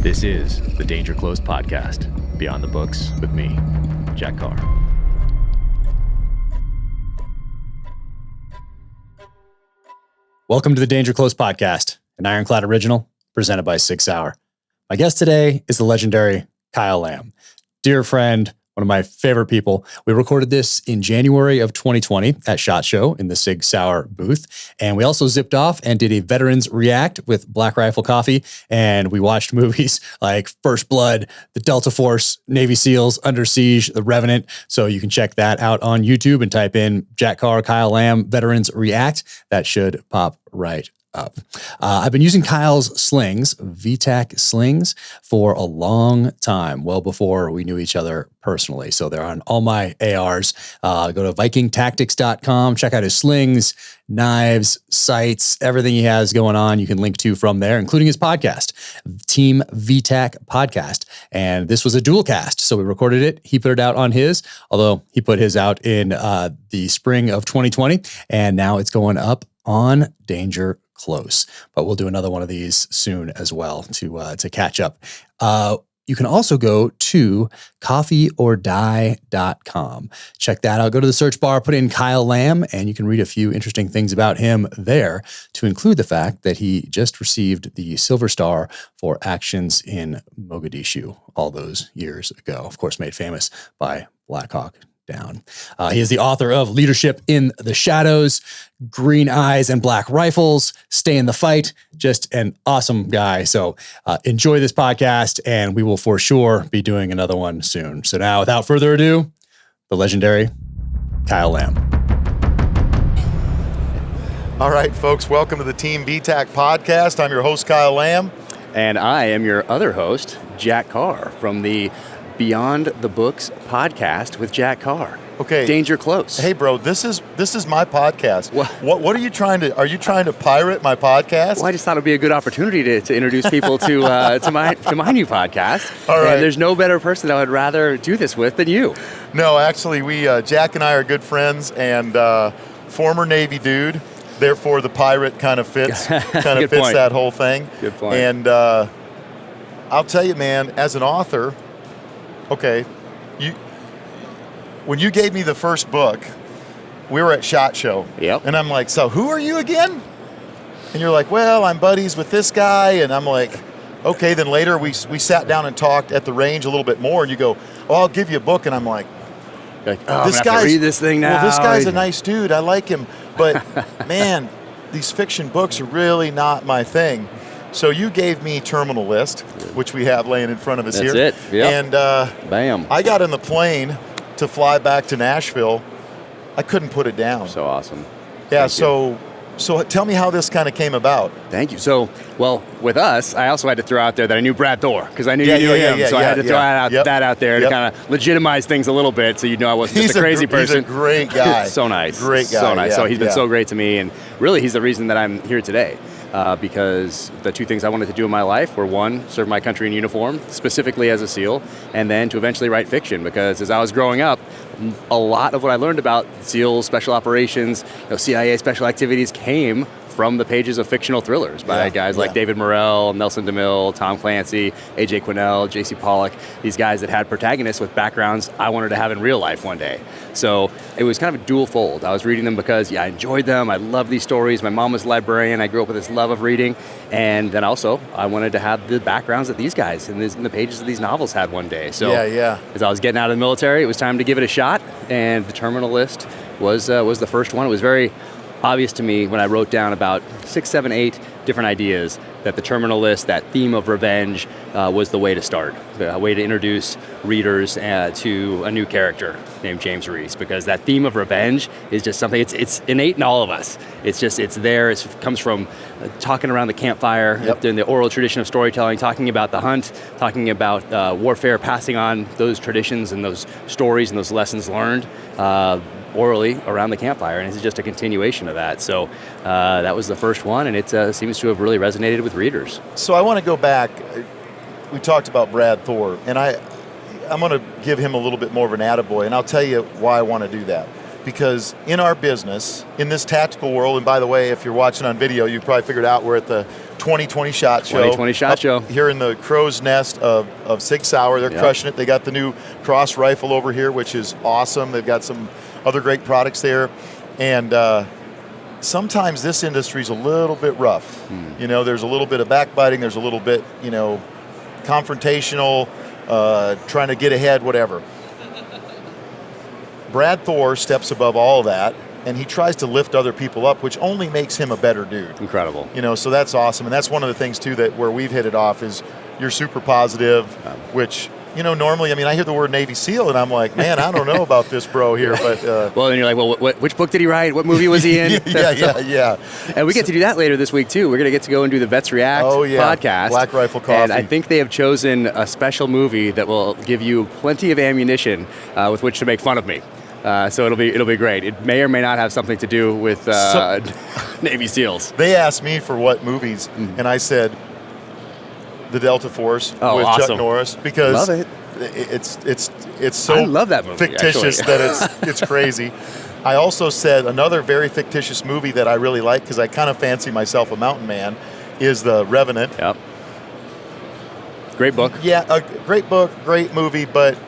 This is the Danger Close podcast, Beyond the Books with me, Jack Carr. Welcome to the Danger Close podcast, an Ironclad original presented by 6 Hour. My guest today is the legendary Kyle Lamb, dear friend, one of my favorite people. We recorded this in January of 2020 at SHOT Show in the Sig Sauer booth. And we also zipped off and did a Veterans React with Black Rifle Coffee. And we watched movies like First Blood, The Delta Force, Navy SEALs, Under Siege, The Revenant. So you can check that out on YouTube and type in Jack Carr, Kyle Lamb, Veterans React. That should pop right up. I've been using Kyle's slings, VTAC slings, for a long time, well before we knew each other personally. So they're on all my ARs. Go to VikingTactics.com, check out his slings, knives, sights, everything he has going on. You can link to from there, including his podcast, Team VTAC Podcast. And this was a dual cast. So we recorded it. He put it out on his, although he put his out in the spring of 2020. And now it's going up on Danger Close, but we'll do another one of these soon as well to catch up. You can also go to coffeeordie.com. Check that out. Go to the search bar, put in Kyle Lamb, and you can read a few interesting things about him there, to include the fact that he just received the Silver Star for actions in Mogadishu all those years ago. Of course, made famous by Black Hawk Down. He is the author of Leadership in the Shadows, Green Eyes and Black Rifles, Stay in the Fight. Just an awesome guy. So enjoy this podcast, and we will for sure be doing another one soon. So now, without further ado, the legendary Kyle Lamb. All right, folks, welcome to the Team VTAC podcast. I'm your host, Kyle Lamb. And I am your other host, Jack Carr, from the Beyond the Books podcast with Jack Carr. Okay. Danger Close. Hey, bro, this is my podcast. What are you trying to? Are you trying to pirate my podcast? Well, I just thought it'd be a good opportunity to introduce people to my new podcast. All right. And there's no better person I would rather do this with than you. No, actually, we Jack and I are good friends, and former Navy dude. Therefore, the pirate kind of fits that whole thing. Good point. And I'll tell you, man, as an author. Okay, when you gave me the first book, we were at SHOT Show. Yep. And I'm like, so who are you again? And you're like, well, I'm buddies with this guy. And I'm like, okay. Then later we sat down and talked at the range a little bit more. And you go, oh, I'll give you a book. And I'm like, this guy's read this thing now. Well, this guy's a nice dude. I like him. But man, these fiction books are really not my thing. So you gave me Terminal List, which we have laying in front of us here. That's it. Yep. And bam. I got in the plane to fly back to Nashville. I couldn't put it down. So awesome. Yeah. So tell me how this kind of came about. Thank you. So, well, with us, I also had to throw out there that I knew Brad Thor, because I knew you knew him. So I had to throw that out there to kind of legitimize things a little bit, so you know I wasn't just a crazy person. He's a great guy. So nice. Great guy. So nice. Yeah, so he's been so great to me, and really he's the reason that I'm here today. Because the two things I wanted to do in my life were, one, serve my country in uniform, specifically as a SEAL, and then to eventually write fiction, because as I was growing up, a lot of what I learned about SEALs, special operations, CIA special activities came from the pages of fictional thrillers by guys like David Morrell, Nelson DeMille, Tom Clancy, A.J. Quinnell, J.C. Pollock, these guys that had protagonists with backgrounds I wanted to have in real life one day. So it was kind of a dual fold. I was reading them because, I enjoyed them. I love these stories. My mom was a librarian. I grew up with this love of reading. And then also, I wanted to have the backgrounds that these guys in the pages of these novels had one day. So as I was getting out of the military, it was time to give it a shot. And the Terminal List was the first one. It was very obvious to me when I wrote down about 6, 7, 8 different ideas that the Terminal List, that theme of revenge, was the way to start, a way to introduce readers to a new character named James Reese, because that theme of revenge is just something, it's innate in all of us. It's there, it comes from talking around the campfire, in the oral tradition of storytelling, talking about the hunt, talking about warfare, passing on those traditions and those stories and those lessons learned orally around the campfire, and it's just a continuation of that. So that was the first one, and it seems to have really resonated with readers. So I want to go back. We talked about Brad Thor, and I'm going to give him a little bit more of an attaboy, and I'll tell you why I want to do that. Because in our business, in this tactical world, and by the way, if you're watching on video, you probably figured out we're at the 2020 shot show. 2020 shot up show. Here in the crow's nest of Sig Sauer. They're crushing it. They got the new cross rifle over here, which is awesome. They've got some other great products there. And sometimes this industry is a little bit rough. You know, there's a little bit of backbiting. There's a little bit, you know, confrontational, trying to get ahead, whatever. Brad Thor steps above all that, and he tries to lift other people up, which only makes him a better dude. Incredible. You know, so that's awesome. And that's one of the things, too, that where we've hit it off is you're super positive, which, you know, normally, I mean, I hear the word Navy SEAL, and I'm like, man, I don't know about this bro here. But well, then you're like, well, which book did he write? What movie was he in? yeah. And we get to do that later this week, too. We're going to get to go and do the Vets React podcast. Black Rifle Coffee. And I think they have chosen a special movie that will give you plenty of ammunition with which to make fun of me. So it'll be great. It may or may not have something to do with Navy SEALs. They asked me for what movies, and I said the Delta Force with awesome. Chuck Norris, because Love it. it's so I love that movie, fictitious that it's crazy. I also said another very fictitious movie that I really like, because I kind of fancy myself a mountain man, is The Revenant. Yep. Great book. Yeah, a great book, great movie, but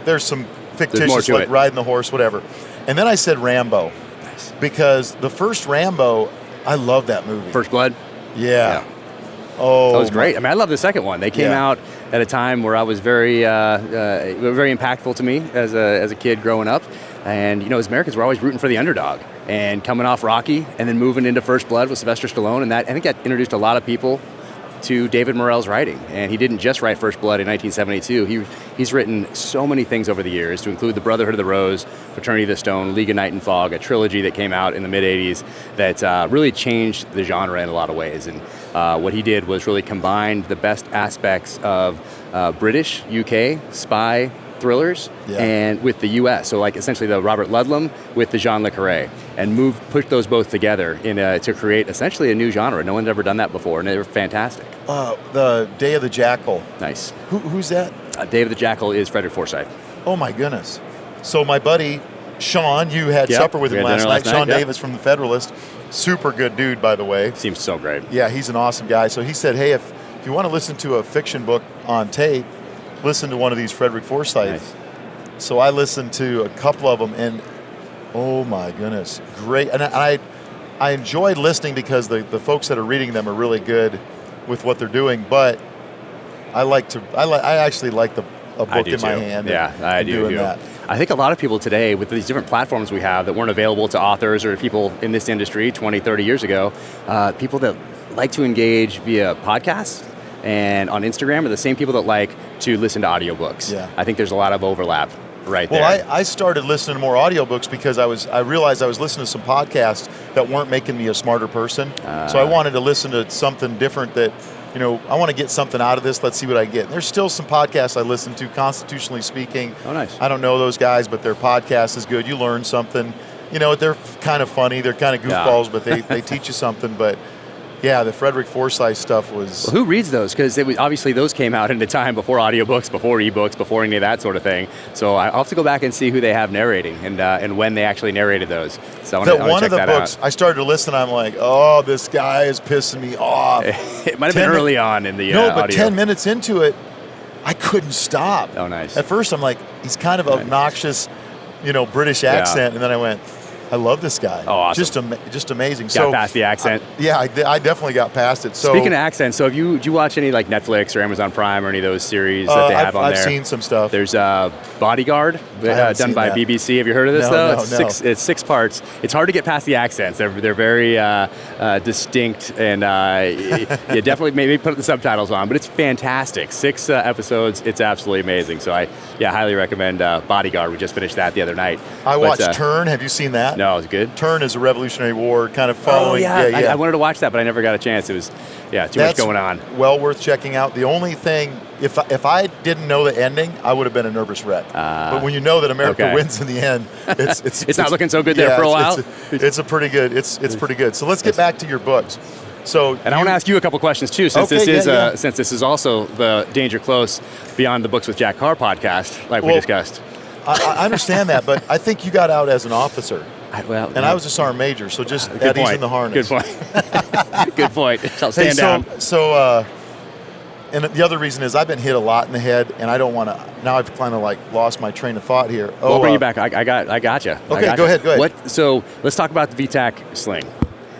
there's some fictitious, like riding the horse, whatever. And then I said Rambo, because the first Rambo, I love that movie. First Blood? Yeah. Oh, that was great. I mean, I love the second one. They came out at a time where I was very impactful to me as a kid growing up. And, you know, as Americans, we're always rooting for the underdog. And coming off Rocky and then moving into First Blood with Sylvester Stallone, and I think that introduced a lot of people to David Morrell's writing. And he didn't just write First Blood in 1972. He's written so many things over the years, to include The Brotherhood of the Rose, Fraternity of the Stone, League of Night and Fog, a trilogy that came out in the mid-'80s that really changed the genre in a lot of ways. And what he did was really combine the best aspects of British, UK, spy thrillers and with the U.S. So like essentially the Robert Ludlum with the Jean Le Carré, and push those both together to create essentially a new genre. No one's ever done that before, and they were fantastic. The Day of the Jackal. Nice. Who's that? Day of the Jackal is Frederick Forsyth. Oh my goodness. So my buddy Sean, you had supper with him last night. Sean Davis from the Federalist. Super good dude, by the way. Seems so great. Yeah, he's an awesome guy. So he said, hey, if you want to listen to a fiction book on tape, listen to one of these Frederick Forsyth. Nice. So I listened to a couple of them, and oh my goodness, great. And I enjoyed listening because the folks that are reading them are really good with what they're doing. But I actually like a book in my hand. Yeah, I do too. That. I think a lot of people today, with these different platforms we have that weren't available to authors or people in this industry 20, 30 years ago, people that like to engage via podcasts and on Instagram are the same people that like to listen to audiobooks. Yeah. I think there's a lot of overlap right there. Well, I started listening to more audiobooks because I realized I was listening to some podcasts that weren't making me a smarter person. So I wanted to listen to something different that, you know, I want to get something out of this. Let's see what I get. And there's still some podcasts I listen to, Constitutionally Speaking. Oh, nice. I don't know those guys, but their podcast is good. You learn something. You know, they're kind of funny. They're kind of goofballs, but they teach you something. But yeah, the Frederick Forsyth stuff was... Well, who reads those? Because obviously those came out in a time before audiobooks, before ebooks, before any of that sort of thing. So I'll have to go back and see who they have narrating and when they actually narrated those. So I want to check that out. One of the books, I started to listen, I'm like, oh, this guy is pissing me off. It might have been early on in the No, but audio. 10 minutes into it, I couldn't stop. Oh, nice. At first, I'm like, he's kind of obnoxious, you know, British accent. And then I went, I love this guy. Oh, awesome. Just amazing. Got past the accent. I definitely got past it. So speaking of accents, so did you watch any like Netflix or Amazon Prime or any of those series that they have on there? I've seen some stuff. There's Bodyguard, done by BBC. Have you heard of this though? No. It's 6 parts. It's hard to get past the accents. They're very distinct, and you definitely maybe put the subtitles on, but it's fantastic. 6 episodes. It's absolutely amazing. So I highly recommend Bodyguard. We just finished that the other night. I watched Turn. Have you seen that? No, it was good. Turn is a Revolutionary War kind of following. I wanted to watch that, but I never got a chance. It was, too much going on. Well worth checking out. The only thing, if I didn't know the ending, I would have been a nervous wreck. But when you know that America wins in the end, it's not looking so good there for a while. It's pretty good. So let's get back to your books. So, I want to ask you a couple questions too, since this is also the Danger Close Beyond the Books with Jack Carr podcast, like we discussed. I understand that, but I think you got out as an officer. I was a sergeant major, so just good at ease point. in the harness. Good point. Good point. I'll stand down. And the other reason is I've been hit a lot in the head, and I don't want to. Now I've kind of like lost my train of thought here. I'll bring you back. I got you. Okay, go ahead. So let's talk about the VTAC Sling.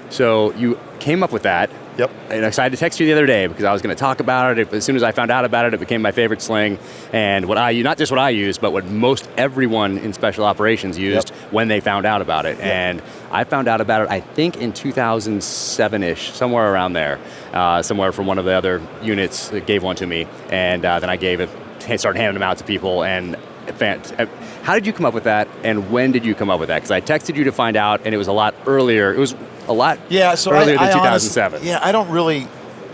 So you came up with that. Yep. And I decided to text you the other day because I was going to talk about it. As soon as I found out about it, it became my favorite sling. And not just what I use, but what most everyone in special operations used when they found out about it. Yep. And I found out about it, I think, in 2007-ish, somewhere around there. Somewhere from one of the other units that gave one to me. And then I started handing them out to people. And how did you come up with that? And when did you come up with that? Because I texted you to find out, and it was a lot earlier. It was a lot earlier than 2007. I don't really,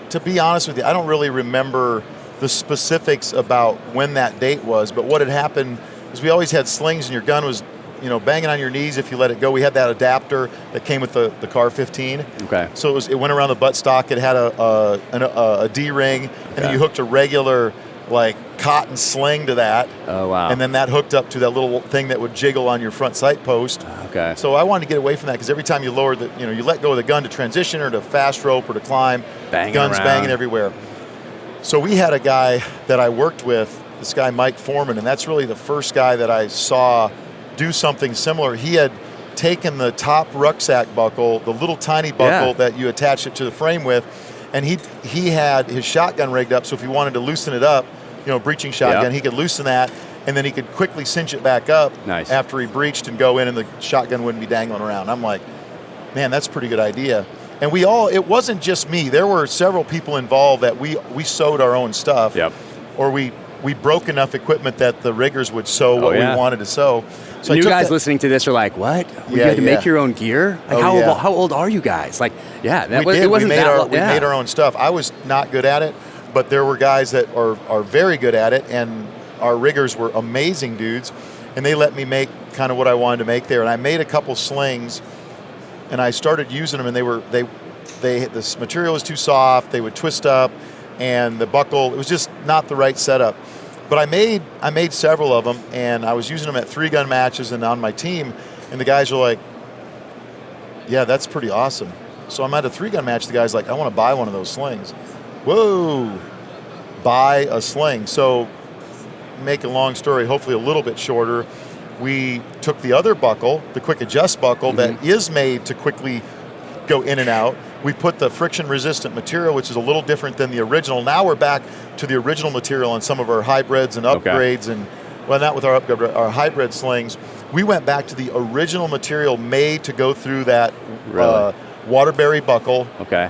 to be honest with you, I don't really remember the specifics about when that date was, but what had happened is we always had slings and your gun was, banging on your knees if you let it go. We had that adapter that came with the Carr 15. Okay. So it went around the buttstock. It had a D-ring, and then you hooked a regular cotton sling to that. Oh, wow. And then that hooked up to that little thing that would jiggle on your front sight post. Okay. So I wanted to get away from that because every time you lowered you let go of the gun to transition or to fast rope or to climb, guns banging everywhere. So we had a guy that I worked with, this guy Mike Foreman, and that's really the first guy that I saw do something similar. He had taken the top rucksack buckle, the little tiny buckle that you attach it to the frame with, and he had his shotgun rigged up, so if he wanted to loosen it up, breaching shotgun, he could loosen that, and then he could quickly cinch it back up after he breached and go in, and the shotgun wouldn't be dangling around. I'm like, man, that's a pretty good idea. And it wasn't just me. There were several people involved that we sewed our own stuff, or we broke enough equipment that the riggers would sew what we wanted to sew. So new guys listening to this are like, what? You had to make your own gear? How old are you guys? It wasn't we made our own stuff. I was not good at it, but there were guys that are very good at it, and our riggers were amazing dudes, and they let me make kind of what I wanted to make there. And I made a couple slings, and I started using them, and this material was too soft. They would twist up, and the buckle, it was just not the right setup. But I made several of them, and I was using them at 3-gun matches and on my team, and the guys were like, yeah, that's pretty awesome. So I'm at a 3-gun match, the guy's like, I want to buy one of those slings. Whoa, buy a sling. So make a long story, hopefully a little bit shorter, we took the other buckle, the quick adjust buckle that is made to quickly go in and out. We put the friction resistant material, which is a little different than the original. Now we're back to the original material on some of our hybrids and upgrades, and not with our upgrade, but our hybrid slings. We went back to the original material made to go through that Waterbury buckle,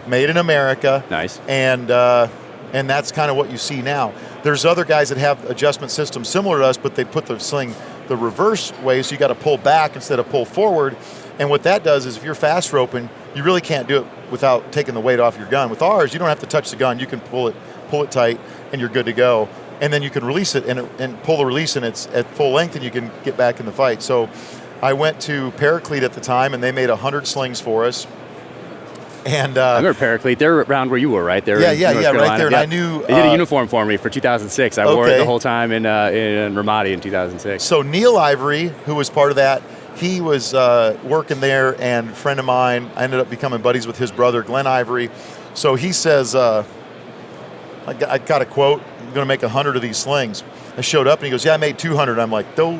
made in America. Nice. And that's kind of what you see now. There's other guys that have adjustment systems similar to us, but they put the sling the reverse way, so you got to pull back instead of pull forward. And what that does is if you're fast roping, you really can't do it without taking the weight off your gun. With ours, you don't have to touch the gun. You can pull it tight, and you're good to go. And then you can release it and pull the release, and it's at full length, and you can get back in the fight. So I went to Paraclete at the time, and they made 100 slings for us. And I remember Paraclete. They're around where you were, right? They're right there. And I knew they did a uniform for me for 2006. I wore it the whole time in Ramadi in 2006. So Neil Ivory, who was part of that, he was working there, and a friend of mine, I ended up becoming buddies with his brother, Glenn Ivory. So he says, I got a quote, I'm going to make 100 of these slings. I showed up, and he goes, yeah, I made 200. I'm like, no.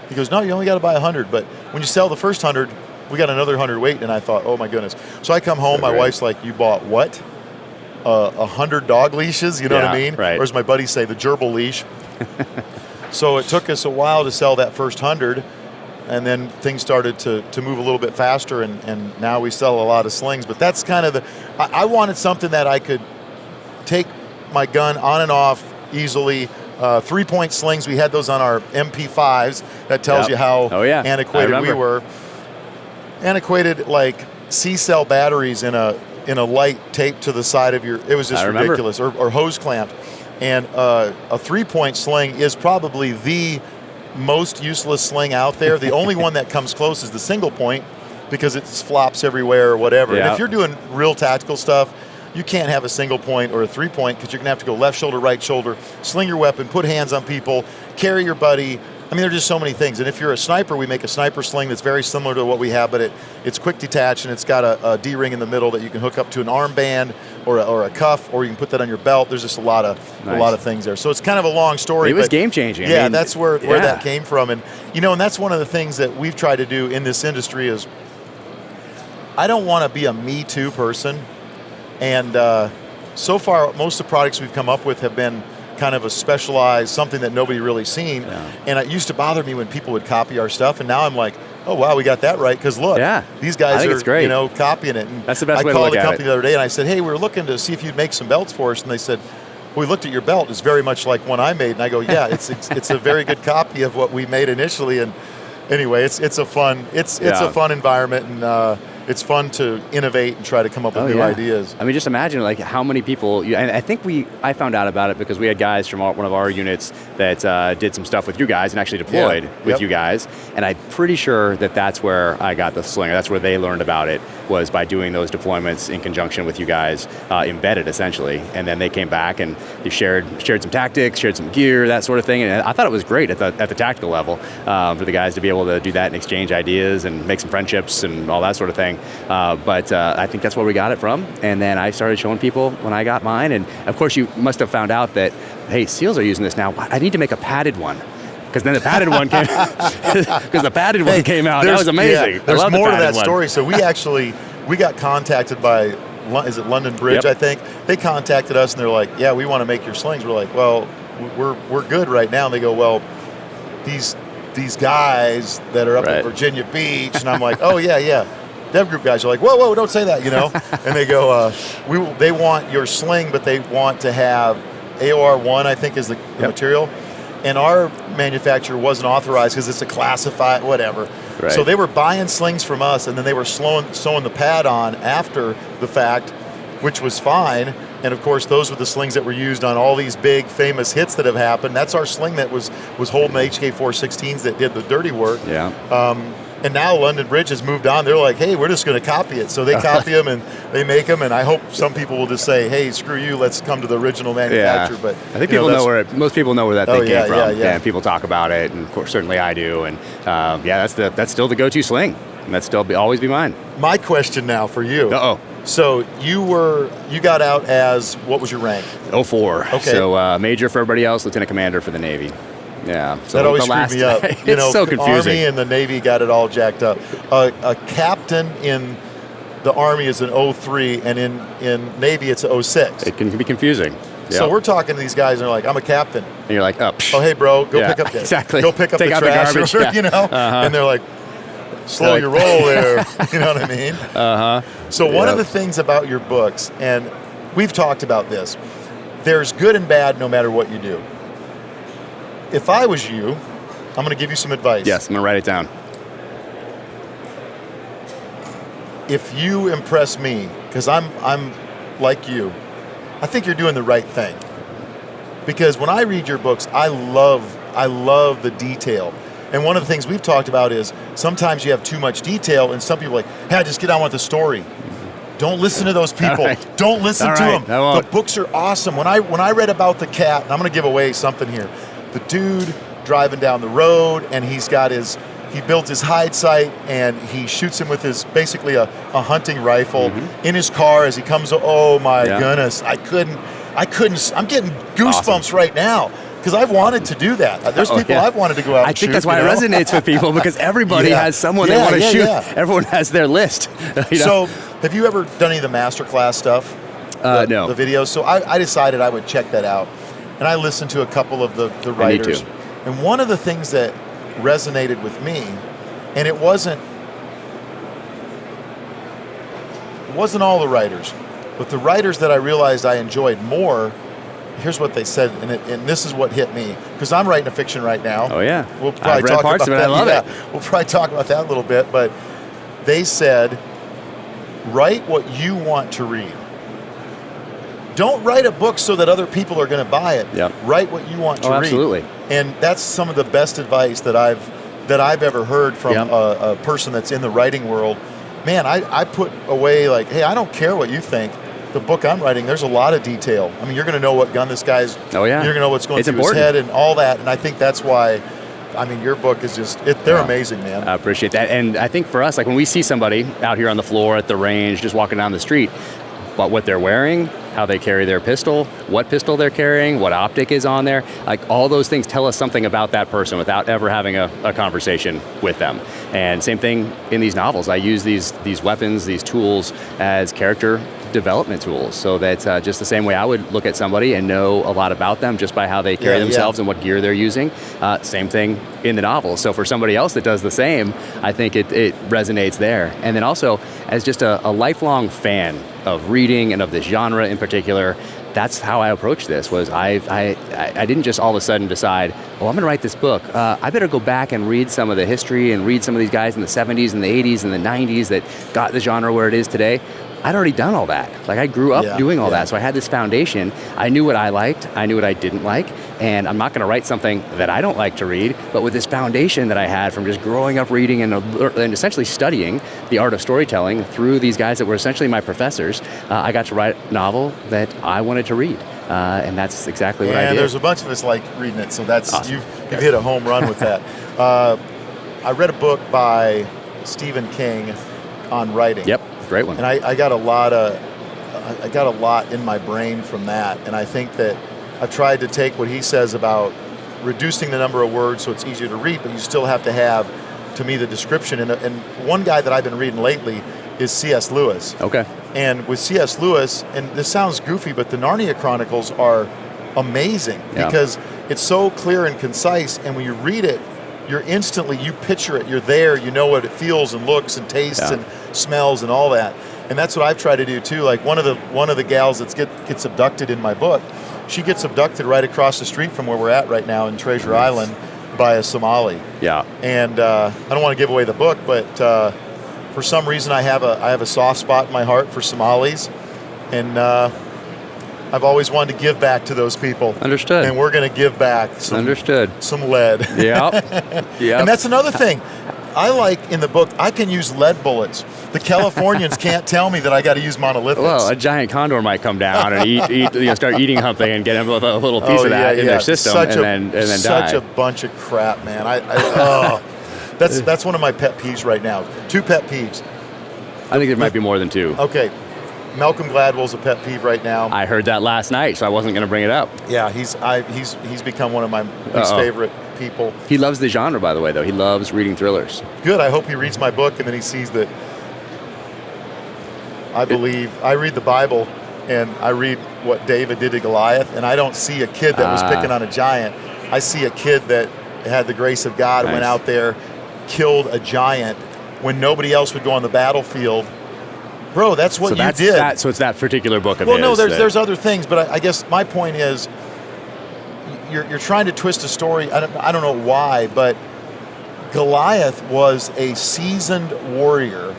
He goes, no, you only got to buy 100. But when you sell the first 100, we got another 100 weight. And I thought, oh, my goodness. So I come home, my wife's like, you bought what? 100 dog leaches, you know what I mean? Right. Or as my buddies say, the gerbil leash. So it took us a while to sell that first 100. And then things started to move a little bit faster, and now we sell a lot of slings. But that's kind of I wanted something that I could take my gun on and off easily. 3-point slings, we had those on our MP5s. That tells you how antiquated we were. Antiquated, like C-cell batteries in a light taped to the side of it was just ridiculous. Or hose clamped. And a 3-point sling is probably the most useless sling out there. The only one that comes close is the single point, because it flops everywhere or whatever. And if you're doing real tactical stuff, you can't have a single point or a 3-point, because you're going to have to go left shoulder, right shoulder, sling your weapon, put hands on people, carry your buddy, I mean, there are just so many things. And if you're a sniper, we make a sniper sling that's very similar to what we have, but it's quick detach, and it's got a D-ring in the middle that you can hook up to an armband or a cuff, or you can put that on your belt. There's just a lot of things there. So it's kind of a long story. It was game-changing. Yeah, that's where that came from. And, and that's one of the things that we've tried to do in this industry is I don't want to be a Me Too person. And so far, most of the products we've come up with have been kind of a specialized, something that nobody really seen. Yeah. And it used to bother me when people would copy our stuff, and now I'm like, oh wow, we got that right, because look, these guys are copying it. And that's the best way to look at it. I called the company the other day and I said, hey, we're looking to see if you'd make some belts for us, and they said, we looked at your belt, it's very much like one I made. And I go, yeah, it's a very good copy of what we made initially. And anyway, it's a fun environment, and it's fun to innovate and try to come up with new ideas. I mean, just imagine like how many people, and I think I found out about it because we had guys from one of our units that did some stuff with you guys and actually deployed with you guys. And I'm pretty sure that that's where I got the slinger. That's where they learned about it, was by doing those deployments in conjunction with you guys, embedded essentially. And then they came back and they shared some tactics, shared some gear, that sort of thing. And I thought it was great at the tactical level for the guys to be able to do that and exchange ideas and make some friendships and all that sort of thing. But I think that's where we got it from. And then I started showing people when I got mine. And of course, you must have found out that, hey, SEALs are using this now. I need to make a padded one. Because then the padded one came, because the padded one came out. That was amazing. Yeah, there's more to that story. So we got contacted by, is it London Bridge, I think? They contacted us and they're like, yeah, we want to make your slings. We're like, well, we're good right now. And they go, well, these guys that are up at Virginia Beach. And I'm like, oh, yeah. Dev group guys are like, whoa, don't say that, And they go, they want your sling, but they want to have AOR1, I think is the material. And our manufacturer wasn't authorized because it's a classified, whatever. Right. So they were buying slings from us, and then they were sewing the pad on after the fact, which was fine. And of course, those were the slings that were used on all these big famous hits that have happened. That's our sling that was holding the HK416s that did the dirty work. Yeah. And now London Bridge has moved on. They're like, hey, we're just going to copy it. So they copy them and they make them. And I hope some people will just say, hey, screw you, let's come to the original manufacturer. But I think most people know where that thing came from. Yeah, and people talk about it, and of course, certainly I do. And that's still the go-to sling, and that's still always be mine. My question now for you. So you got out as, what was your rank? 04. Okay. So major for everybody else, lieutenant commander for the Navy. Yeah, so that always screwed me up. It's so confusing. Army and the Navy got it all jacked up. A captain in the Army is an 03, and in Navy it's a 06. It can be confusing. So we're talking to these guys, and they're like, I'm a captain. And you're like, oh, hey, bro, go pick up Go pick up Take the out trash, the garbage, And they're like, slow your roll there. You know what I mean? So one of the things about your books, and we've talked about this, there's good and bad no matter what you do. If I was you, I'm going to give you some advice. Yes, I'm going to write it down. If you impress me, because I'm like you, I think you're doing the right thing. Because when I read your books, I love the detail. And one of the things we've talked about is sometimes you have too much detail, and some people are like, hey, just get on with the story. Don't listen to those people. Right. Don't listen to them. The books are awesome. When I read about the cat, and I'm going to give away something here. The dude driving down the road, and he builds his hide sight, and he shoots him with basically a hunting rifle in his car as he comes. Oh my goodness, I couldn't. I'm getting goosebumps right now because I've wanted to do that. There's people I've wanted to go out. I think that's why it resonates with people, because everybody has someone they want to shoot. Yeah. Everyone has their list. So, have you ever done any of the masterclass stuff? No. The videos. So I decided I would check that out. And I listened to a couple of the writers. Me too. And one of the things that resonated with me, and it wasn't all the writers, but the writers that I realized I enjoyed more, here's what they said, and this is what hit me, because I'm writing a fiction right now. Oh yeah. We'll probably talk about that. I love it. We'll probably talk about that a little bit, but they said, write what you want to read. Don't write a book so that other people are going to buy it. Yep. Write what you want to read. Absolutely. And that's some of the best advice that I've ever heard from a person that's in the writing world. Man, I put away like, hey, I don't care what you think. The book I'm writing, there's a lot of detail. I mean, you're going to know what gun this guy's. Oh yeah. You're going to know what's going through his head and all that. And I think that's why I mean, your book is just, they're amazing, man. I appreciate that. And I think for us, like when we see somebody out here on the floor at the range, just walking down the street, but what they're wearing, how they carry their pistol, what pistol they're carrying, what optic is on there, like all those things tell us something about that person without ever having a conversation with them. And same thing in these novels. I use these weapons, these tools as character development tools, so that's just the same way I would look at somebody and know a lot about them just by how they carry themselves and what gear they're using. Same thing in the novel. So for somebody else that does the same, I think it resonates there. And then also, as just a lifelong fan of reading and of this genre in particular, that's how I approached this. Was I didn't just all of a sudden decide, oh, I'm going to write this book. I better go back and read some of the history and read some of these guys in the 70s and the 80s and the 90s that got the genre where it is today. I'd already done all that. Like I grew up doing all that. So I had this foundation. I knew what I liked. I knew what I didn't like. And I'm not going to write something that I don't like to read, but with this foundation that I had from just growing up reading and essentially studying the art of storytelling through these guys that were essentially my professors, I got to write a novel that I wanted to read. And that's exactly what I did. And there's a bunch of us like reading it. So that's, awesome. You've hit a home run with that. I read a book by Stephen King on writing. Yep. Great one. And I got a lot in my brain from that. And I think that I've tried to take what he says about reducing the number of words so it's easier to read, but you still have to have, to me, the description. And one guy that I've been reading lately is C.S. Lewis. Okay. And with C.S. Lewis, and this sounds goofy, but the Narnia Chronicles are amazing because it's so clear and concise. And when you read it, you're instantly, you picture it, you're there, you know what it feels and looks and tastes and smells and all that. And that's what I've tried to do too. Like one of the gals that gets abducted in my book, she gets abducted right across the street from where we're at right now in Treasure Island by a Somali. Yeah. And I don't want to give away the book, but for some reason I have a soft spot in my heart for Somalis, and I've always wanted to give back to those people. Understood. And we're going to give back some lead. Yeah. Yeah. And that's another thing. I like in the book, I can use lead bullets. The Californians can't tell me that I got to use monolithics. Well, a giant condor might come down and start eating something and get a little piece of that in their system and then die. Such a bunch of crap, man. That's one of my pet peeves right now. 2 pet peeves. I think there might be more than 2. Okay. Malcolm Gladwell's a pet peeve right now. I heard that last night, so I wasn't going to bring it up. Yeah, he's become one of my least favorite people. He loves the genre, by the way, though. He loves reading thrillers. Good. I hope he reads my book and then he sees that I read the Bible and I read what David did to Goliath, and I don't see a kid that was picking on a giant. I see a kid that had the grace of God, went out there, killed a giant when nobody else would go on the battlefield. Bro, that's what you did. So it's that particular book of his. Well, no, there's other things, but I guess my point is you're trying to twist a story. I don't know why, but Goliath was a seasoned warrior,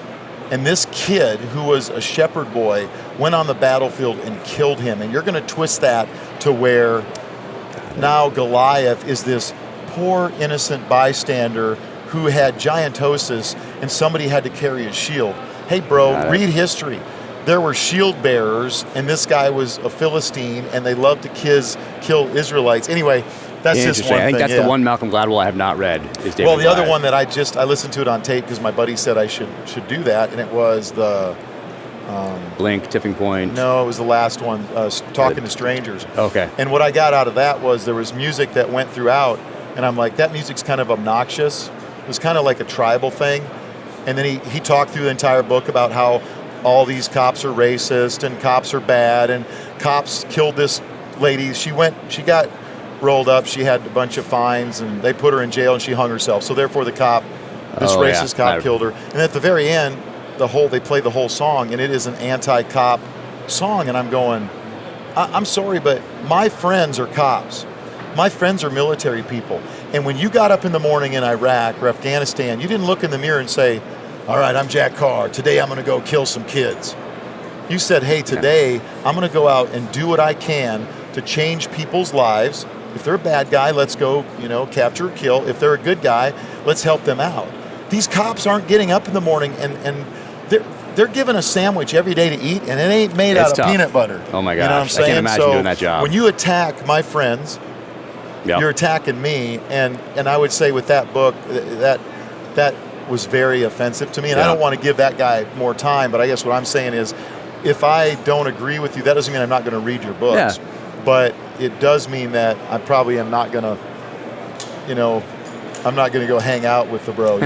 and this kid who was a shepherd boy went on the battlefield and killed him. And you're going to twist that to where now Goliath is this poor, innocent bystander who had giantosis, and somebody had to carry his shield. Hey, bro, read history. There were shield bearers, and this guy was a Philistine, and they loved to kill Israelites. Anyway, that's just one thing. I think that's the one Malcolm Gladwell I have not read. Is David the other one that I listened to it on tape because my buddy said I should do that, and it was the Blink, Tipping Point. No, it was the last one, Talking to Strangers. Okay. And what I got out of that was there was music that went throughout, and I'm like, that music's kind of obnoxious. It was kind of like a tribal thing. And then he talked through the entire book about how all these cops are racist and cops are bad and cops killed this lady. She got rolled up. She had a bunch of fines and they put her in jail and she hung herself. So therefore this racist cop killed her. And at the very end, they play the whole song, and it is an anti-cop song. And I'm going, I'm sorry, but my friends are cops. My friends are military people. And when you got up in the morning in Iraq or Afghanistan, you didn't look in the mirror and say, all right, I'm Jack Carr. Today I'm going to go kill some kids. You said, hey, today I'm going to go out and do what I can to change people's lives. If they're a bad guy, let's go, capture or kill. If they're a good guy, let's help them out. These cops aren't getting up in the morning and they're given a sandwich every day to eat, and it ain't made out of peanut butter. Oh my gosh, you know what I'm saying? I can't imagine doing that job. When you attack my friends, Yep. You're attacking me, and I would say with that book, that was very offensive to me, and I don't want to give that guy more time, but I guess what I'm saying is, if I don't agree with you, that doesn't mean I'm not going to read your books, but it does mean that I probably am not going to, I'm not going to go hang out with the bro,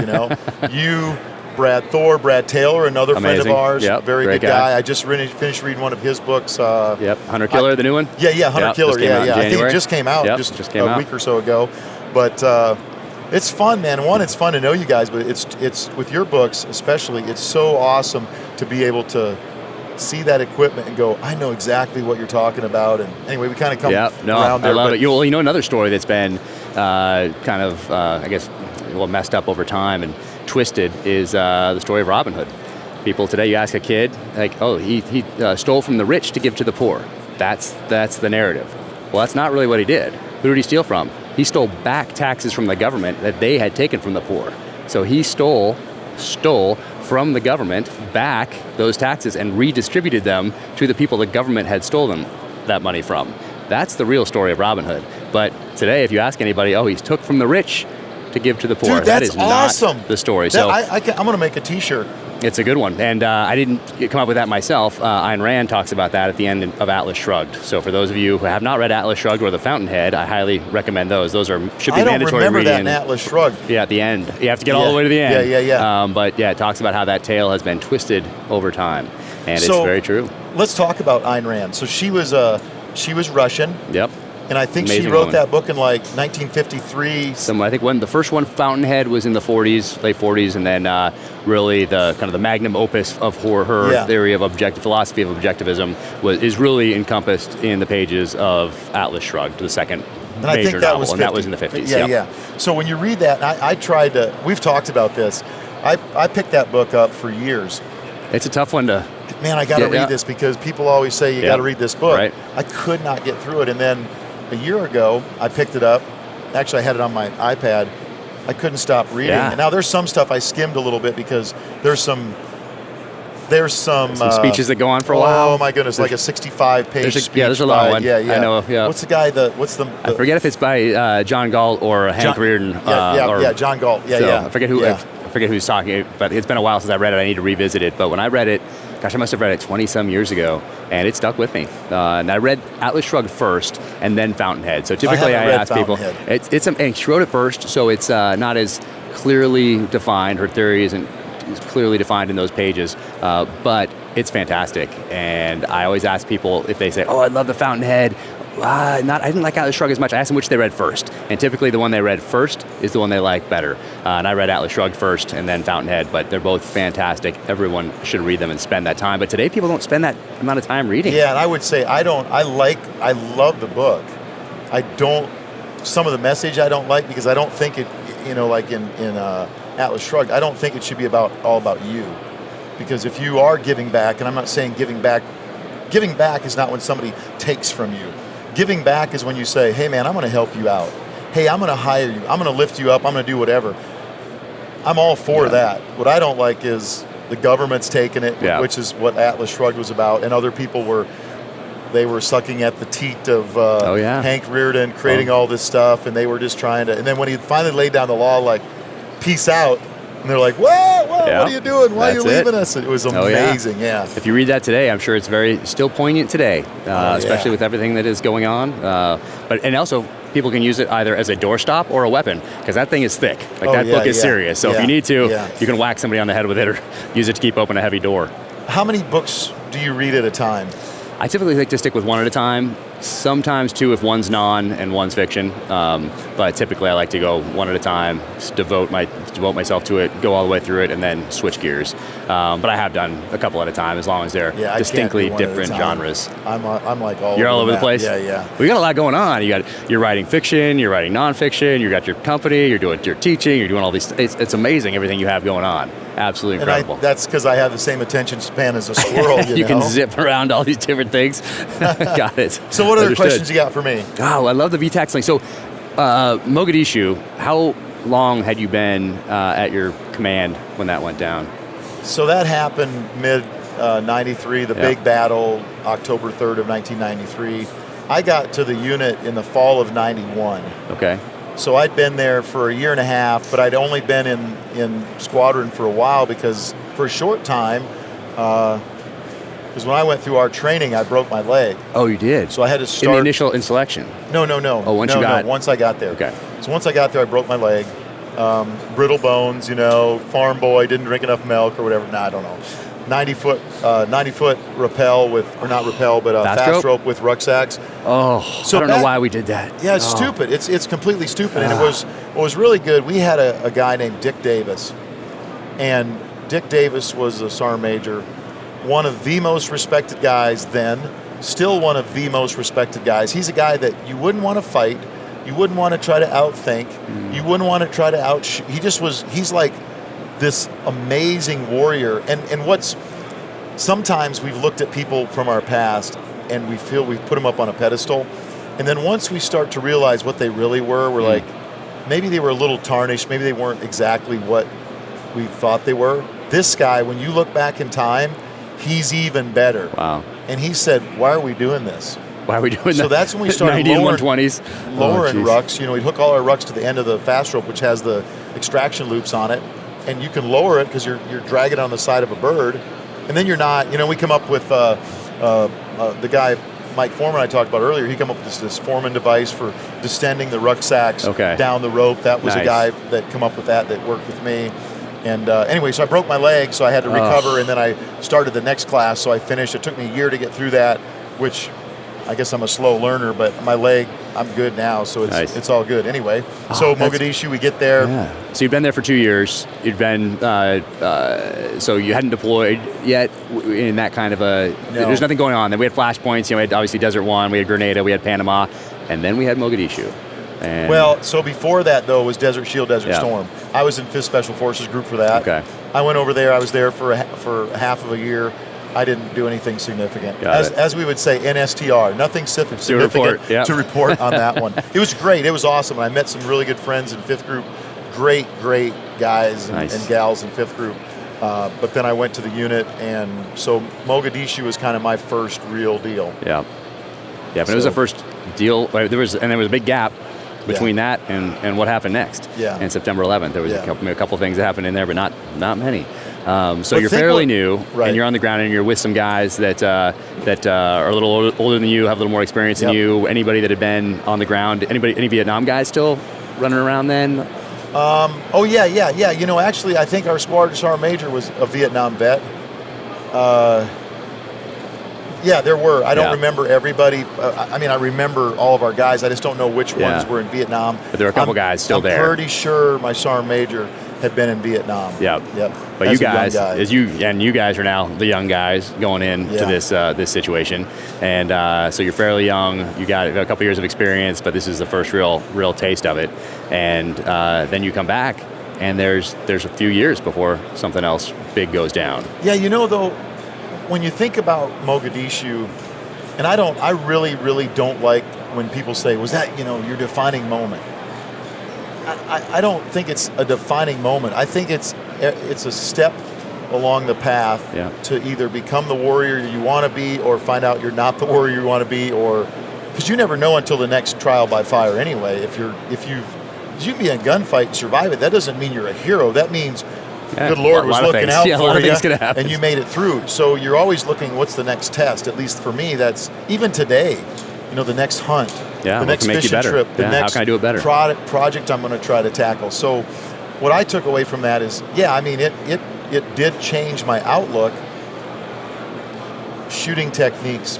You, Brad Taylor, another friend of ours, very good guy. I just finished reading one of his books. Hunter Killer, the new one? Yeah, Hunter Killer, I think it just came out just a week or so ago, but it's fun, man. One, it's fun to know you guys, but it's with your books especially, it's so awesome to be able to see that equipment and go, I know exactly what you're talking about. And anyway, we kind of come around there. I love it. Another story that's been messed up over time and twisted is the story of Robin Hood. People today, you ask a kid, like, oh, he stole from the rich to give to the poor. That's the narrative. Well, that's not really what he did. Who did he steal from? He stole back taxes from the government that they had taken from the poor. So he stole from the government back those taxes and redistributed them to the people the government had stolen that money from. That's the real story of Robin Hood. But today, if you ask anybody, he took from the rich to give to the poor. Dude, that is awesome. Not the story. I'm going to make a T-shirt. It's a good one, and I didn't come up with that myself. Ayn Rand talks about that at the end of Atlas Shrugged. So for those of you who have not read Atlas Shrugged or The Fountainhead, I highly recommend those. Those should be mandatory reading. I don't remember that in Atlas Shrugged. Yeah, at the end. You have to get all the way to the end. Yeah. But it talks about how that tale has been twisted over time, and it's very true. Let's talk about Ayn Rand. So she was Russian. Yep. And I think she wrote that book in like 1953. I think when the first one, Fountainhead, was in the 40s, late 40s, and then really the kind of the magnum opus of her theory of philosophy of objectivism is really encompassed in the pages of Atlas Shrugged, the second major novel, and that was in the 50s. Yeah. So when you read that, I tried to. We've talked about this. I picked that book up for years. It's a tough one to. Man, I got to read this because people always say you got to read this book. Right. I could not get through it, and then a year ago, I picked it up. Actually, I had it on my iPad. I couldn't stop reading. Yeah. And now there's some stuff I skimmed a little bit because there's some speeches that go on for a while. Oh my goodness, like a 65-page speech. There's a long one. Yeah. I know. Yeah. What's the guy? I forget if it's by John Galt or Hank Rearden. John Galt. Yeah. I forget who. I forget who's talking, but it's been a while since I read it. I need to revisit it. But when I read it, I must have read it 20-some years ago, and it stuck with me. And I read Atlas Shrugged first, and then Fountainhead. So typically I ask people, and she wrote it first, so it's not as clearly defined. Her theory isn't clearly defined in those pages, but it's fantastic. And I always ask people if they say, "Oh, I love the Fountainhead." I didn't like Atlas Shrugged as much. I asked them which they read first, and typically the one they read first is the one they like better. And I read Atlas Shrugged first, and then Fountainhead. But they're both fantastic. Everyone should read them and spend that time. But today, people don't spend that amount of time reading. Yeah, and I would say I love the book. Some of the message I don't like because I don't think it, like in Atlas Shrugged, I don't think it should be all about you. Because if you are giving back, and I'm not saying giving back is not when somebody takes from you. Giving back is when you say, hey man, I'm going to help you out. Hey, I'm going to hire you. I'm going to lift you up. I'm going to do whatever. I'm all for that. What I don't like is the government's taking it, which is what Atlas Shrugged was about, and other people were sucking at the teat of Hank Rearden, creating all this stuff, and they were just trying to. And then when he finally laid down the law, like, peace out, and they're like, whoa, what are you doing? Why are you leaving us? It was amazing, If you read that today, I'm sure it's still poignant today, especially with everything that is going on. And also, people can use it either as a doorstop or a weapon, because that thing is thick. That book is serious. So if you need to, you can whack somebody on the head with it or use it to keep open a heavy door. How many books do you read at a time? I typically like to stick with one at a time, sometimes two if one's non and one's fiction, but typically I like to go one at a time, devote myself to it, go all the way through it, and then switch gears. But I have done a couple at a time, as long as they're distinctly different genres. I'm like You're all over the place? Yeah. Well, you got a lot going on. You're writing fiction, you're writing nonfiction, you got your company, you're teaching, you're doing all these. It's amazing everything you have going on. Absolutely incredible. That's because I have the same attention span as a squirrel. You can zip around all these different things. Got it. So what other questions you got for me? Oh, I love the VTAC Sling. So Mogadishu, how long had you been at your command when that went down? So that happened mid 93, the big battle, October 3rd of 1993. I got to the unit in the fall of '91. Okay. So I'd been there for a year and a half, but I'd only been in squadron for a while because for a short time, because when I went through our training, I broke my leg. Oh, you did? So I had to start. In the initial selection? No. Oh, once you got. No, once I got there. Okay. So once I got there, I broke my leg. Brittle bones, farm boy, didn't drink enough milk or whatever. I don't know. 90 foot rappel but fast rope with rucksacks. Oh, so I don't know why we did that. Yeah, it's stupid. It's completely stupid. And what was really good, we had a guy named Dick Davis. And Dick Davis was a sergeant major, one of the most respected guys then, still one of the most respected guys. He's a guy that you wouldn't want to fight. You wouldn't want to try to outthink. You wouldn't want to try to outshoot. He's like this amazing warrior. And sometimes we've looked at people from our past and we feel we've put them up on a pedestal. And then once we start to realize what they really were, we're like, maybe they were a little tarnished. Maybe they weren't exactly what we thought they were. This guy, when you look back in time, he's even better. Wow. And he said, why are we doing this? Why are we doing that? So that's when we started lowering rucks. We'd hook all our rucks to the end of the fast rope, which has the extraction loops on it. And you can lower it because you're dragging on the side of a bird. And then you're not, we come up with the guy, Mike Foreman I talked about earlier, he came up with this Foreman device for distending the rucksacks down the rope. That was a guy that come up with that worked with me. And anyway, so I broke my leg, so I had to recover, and then I started the next class, so I finished. It took me a year to get through that, which I guess I'm a slow learner, but my leg, I'm good now, so it's all good. Anyway, so Mogadishu, we get there. Yeah. So you've been there for 2 years. You've been, so you hadn't deployed yet in that kind of a, there's nothing going on. Then we had flashpoints, we had obviously Desert One, we had Grenada, we had Panama, and then we had Mogadishu. And well, so before that, though, was Desert Shield, Desert Storm. I was in 5th Special Forces Group for that. Okay. I went over there. I was there for half of a year. I didn't do anything significant. As we would say, NSTR, nothing significant to report on that one. It was great. It was awesome. I met some really good friends in 5th Group. Great guys and gals in 5th Group. But then I went to the unit, and so Mogadishu was kind of my first real deal. Yeah, but it was the first deal. There was a big gap between that and what happened next. Yeah. And September 11th, there was a couple things that happened in there, but not many. So you're fairly new, and you're on the ground, and you're with some guys that are a little older than you, have a little more experience than you. Anybody that had been on the ground? Any Vietnam guys still running around then? Yeah. Actually, I think our squadron sergeant major was a Vietnam vet. Yeah, there were. I don't remember everybody. I remember all of our guys. I just don't know which ones were in Vietnam. But there were a couple guys still there. I'm pretty sure my sergeant major had been in Vietnam. Yep. But you guys, you guys are now the young guys going into this situation, and so you're fairly young. You got a couple years of experience, but this is the first real taste of it. And then you come back, and there's a few years before something else big goes down. Yeah, though. When you think about Mogadishu, and I really don't like when people say, was that, your defining moment? I don't think it's a defining moment. I think it's a step along the path to either become the warrior you want to be or find out you're not the warrior you want to be, or because you never know until the next trial by fire anyway. If you can be in a gunfight and survive it, that doesn't mean you're a hero. That means good Lord was looking out for you, and you made it through. So you're always looking, what's the next test? At least for me, that's even today. The next hunt, the next fishing trip, the next how can I do it better? Project I'm going to try to tackle. So what I took away from that is, it did change my outlook. Shooting techniques,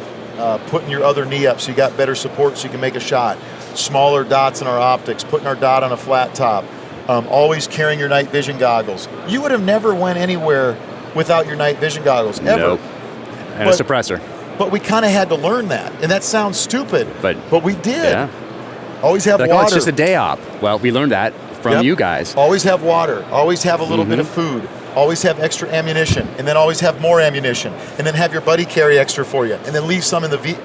putting your other knee up so you got better support so you can make a shot. Smaller dots in our optics, putting our dot on a flat top. Always carrying your night vision goggles. You would have never went anywhere without your night vision goggles, ever. Nope. And a suppressor. But we kind of had to learn that. And that sounds stupid, but we did. Yeah. Always have water. Oh, it's just a day op. Well, we learned that from you guys. Always have water. Always have a little bit of food. Always have extra ammunition. And then always have more ammunition. And then have your buddy carry extra for you. And then leave some in the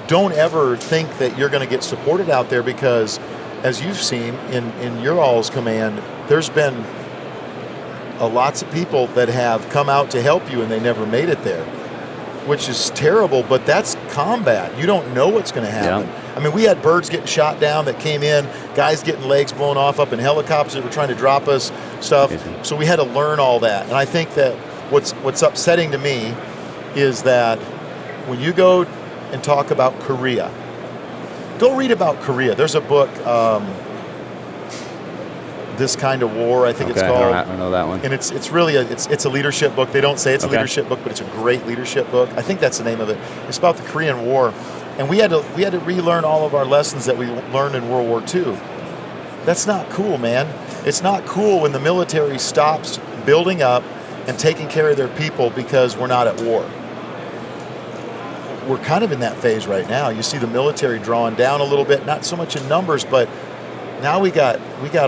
Don't ever think that you're going to get supported out there, because as you've seen in your all's command, there's been lots of people that have come out to help you and they never made it there. which is terrible, but that's combat. You don't know what's going to happen. I mean, we had birds getting shot down that came in, guys getting legs blown off up in helicopters that were trying to drop us stuff. Amazing. So we had to learn all that. And I think that what's upsetting to me is that when you go and talk about Korea, go read about Korea. There's a book, This Kind of War, I think it's called. I don't know that one. And it's really it's a leadership book. They don't say it's a leadership book, but it's a great leadership book. I think that's the name of it. It's about the Korean War. And we had to relearn all of our lessons that we learned in World War II. That's not cool, man. It's not cool when the military stops building up and taking care of their people because we're not at war. We're kind of in that phase right now. You see the military drawing down a little bit, not so much in numbers, but now we got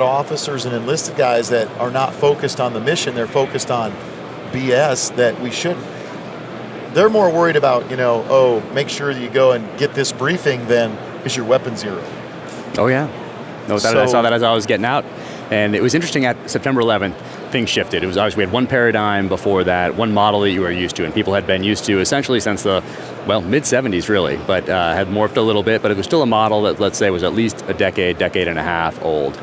officers and enlisted guys that are not focused on the mission. They're focused on BS that we shouldn't. They're more worried about, make sure that you go and get this briefing than is your weapon zero. Oh, yeah. No, I saw that as I was getting out. And it was interesting at September 11th, things shifted. It was obviously, we had one paradigm before that, one model that you were used to, and people had been used to essentially since the, mid-70s really, but had morphed a little bit, but it was still a model that, let's say, was at least a decade and a half old.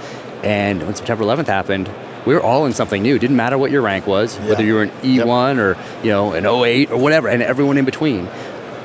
And when September 11th happened, we were all in something new. It didn't matter what your rank was, whether you were an E1 or an 08 or whatever, and everyone in between.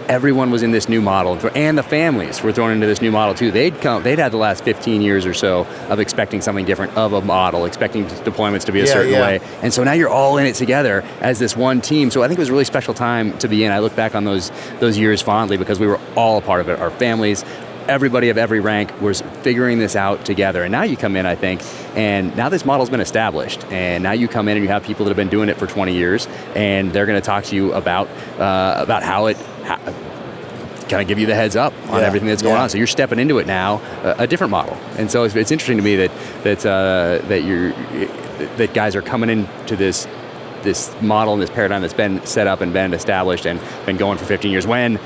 Everyone was in this new model, and the families were thrown into this new model too. They'd had the last 15 years or so of expecting something different of a model, expecting deployments to be a certain way. And so now you're all in it together as this one team. So I think it was a really special time to be in. I look back on those years fondly because we were all a part of it. Our families, everybody of every rank was figuring this out together. And now you come in, I think, and now this model's been established. And now you come in and you have people that have been doing it for 20 years, and they're going to talk to you about how it kind of give you the heads up on everything that's going on. So you're stepping into it now, a different model. And so it's interesting to me that guys are coming into this model and this paradigm that's been set up and been established and been going for 15 years. When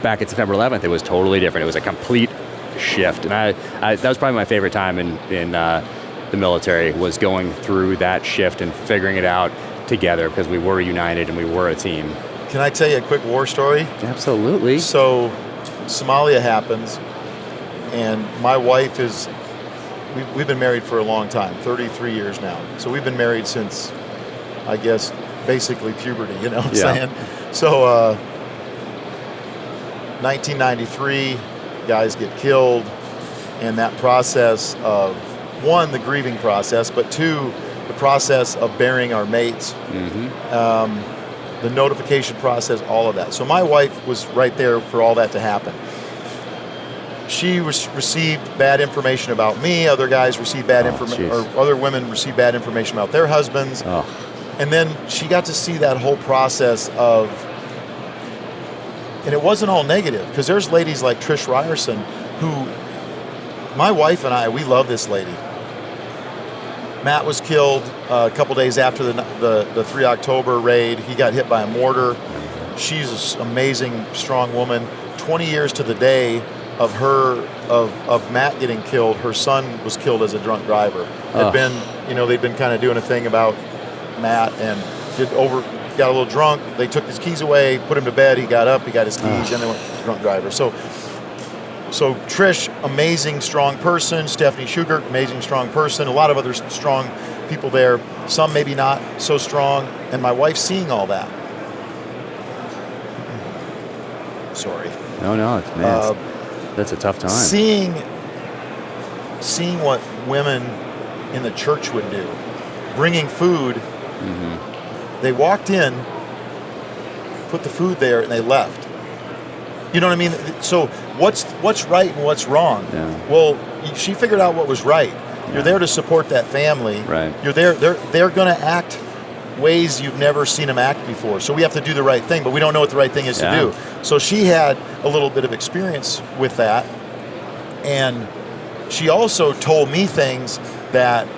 back at September 11th, it was totally different. It was a complete shift. And that was probably my favorite time in the military, was going through that shift and figuring it out together because we were united and we were a team. Can I tell you a quick war story? Absolutely. So Somalia happens, and my wife we've been married for a long time, 33 years now. So we've been married since, I guess, basically puberty, you know what I'm saying? So 1993, guys get killed, and that process of, one, the grieving process, but two, the process of burying our mates, the notification process, all of that. So my wife was right there for all that to happen. She received bad information about me. Other guys received bad information, or other women received bad information about their husbands. And then she got to see that whole process of, and it wasn't all negative, because there's ladies like Trish Ryerson who, my wife and I, we love this lady. Matt was killed a couple days after the 3 October raid. He got hit by a mortar. She's an amazing, strong woman. 20 years to the day of Matt getting killed, her son was killed as a drunk driver. They'd been kind of doing a thing about Matt, and got a little drunk. They took his keys away, put him to bed. He got up, he got his keys, and they went to the drunk driver. So Trish, amazing, strong person. Stephanie Schugert, amazing, strong person. A lot of other strong people there. Some maybe not so strong. And my wife seeing all that. Sorry. No, man, that's a tough time. Seeing what women in the church would do, bringing food. They walked in, put the food there, and they left. You know what I mean? So what's right and what's wrong? Well, she figured out what was right. You're there to support that family. Right. You're there. They're going to act ways you've never seen them act before. So we have to do the right thing, but we don't know what the right thing is to do. So she had a little bit of experience with that, and she also told me things that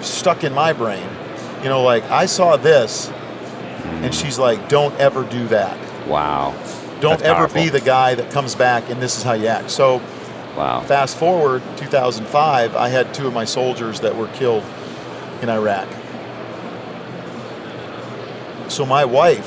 stuck in my brain. You know, like, I saw this, and she's like, don't ever do that. Wow. Don't ever be the guy that comes back and this is how you act. So fast forward 2005, I had 2 of my soldiers that were killed in Iraq. So my wife,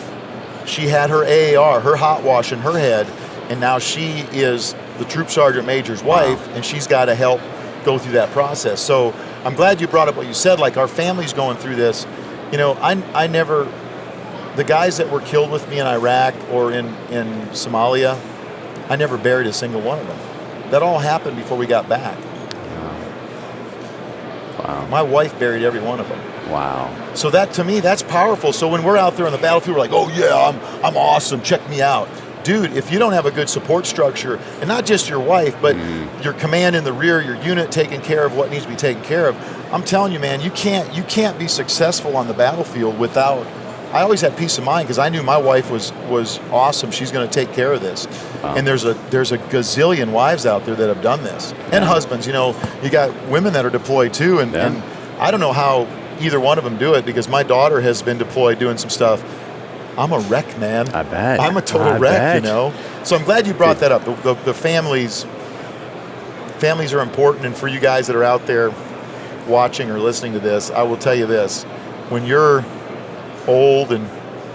she had her AAR, her hot wash in her head, and now she is the troop sergeant major's wife, and she's got to help go through that process. So I'm glad you brought up what you said, like our family's going through this. You know, I never, the guys that were killed with me in Iraq or in Somalia, I never buried a single one of them. That all happened before we got back. Wow. My wife buried every one of them. Wow. So that, to me, that's powerful. So when we're out there on the battlefield, we're like, oh yeah, I'm awesome, check me out. Dude, if you don't have a good support structure, and not just your wife, but your command in the rear, your unit taking care of what needs to be taken care of, I'm telling you, man, you can't be successful on the battlefield without. I always had peace of mind because I knew my wife was awesome. She's going to take care of this. Wow. And there's a gazillion wives out there that have done this, and husbands. You know, you got women that are deployed too, and I don't know how either one of them do it because my daughter has been deployed doing some stuff. I'm a wreck, man. I bet. I'm a total wreck, you know. So I'm glad you brought that up. The families are important, and for you guys that are out there watching or listening to this, I will tell you this: when you're old and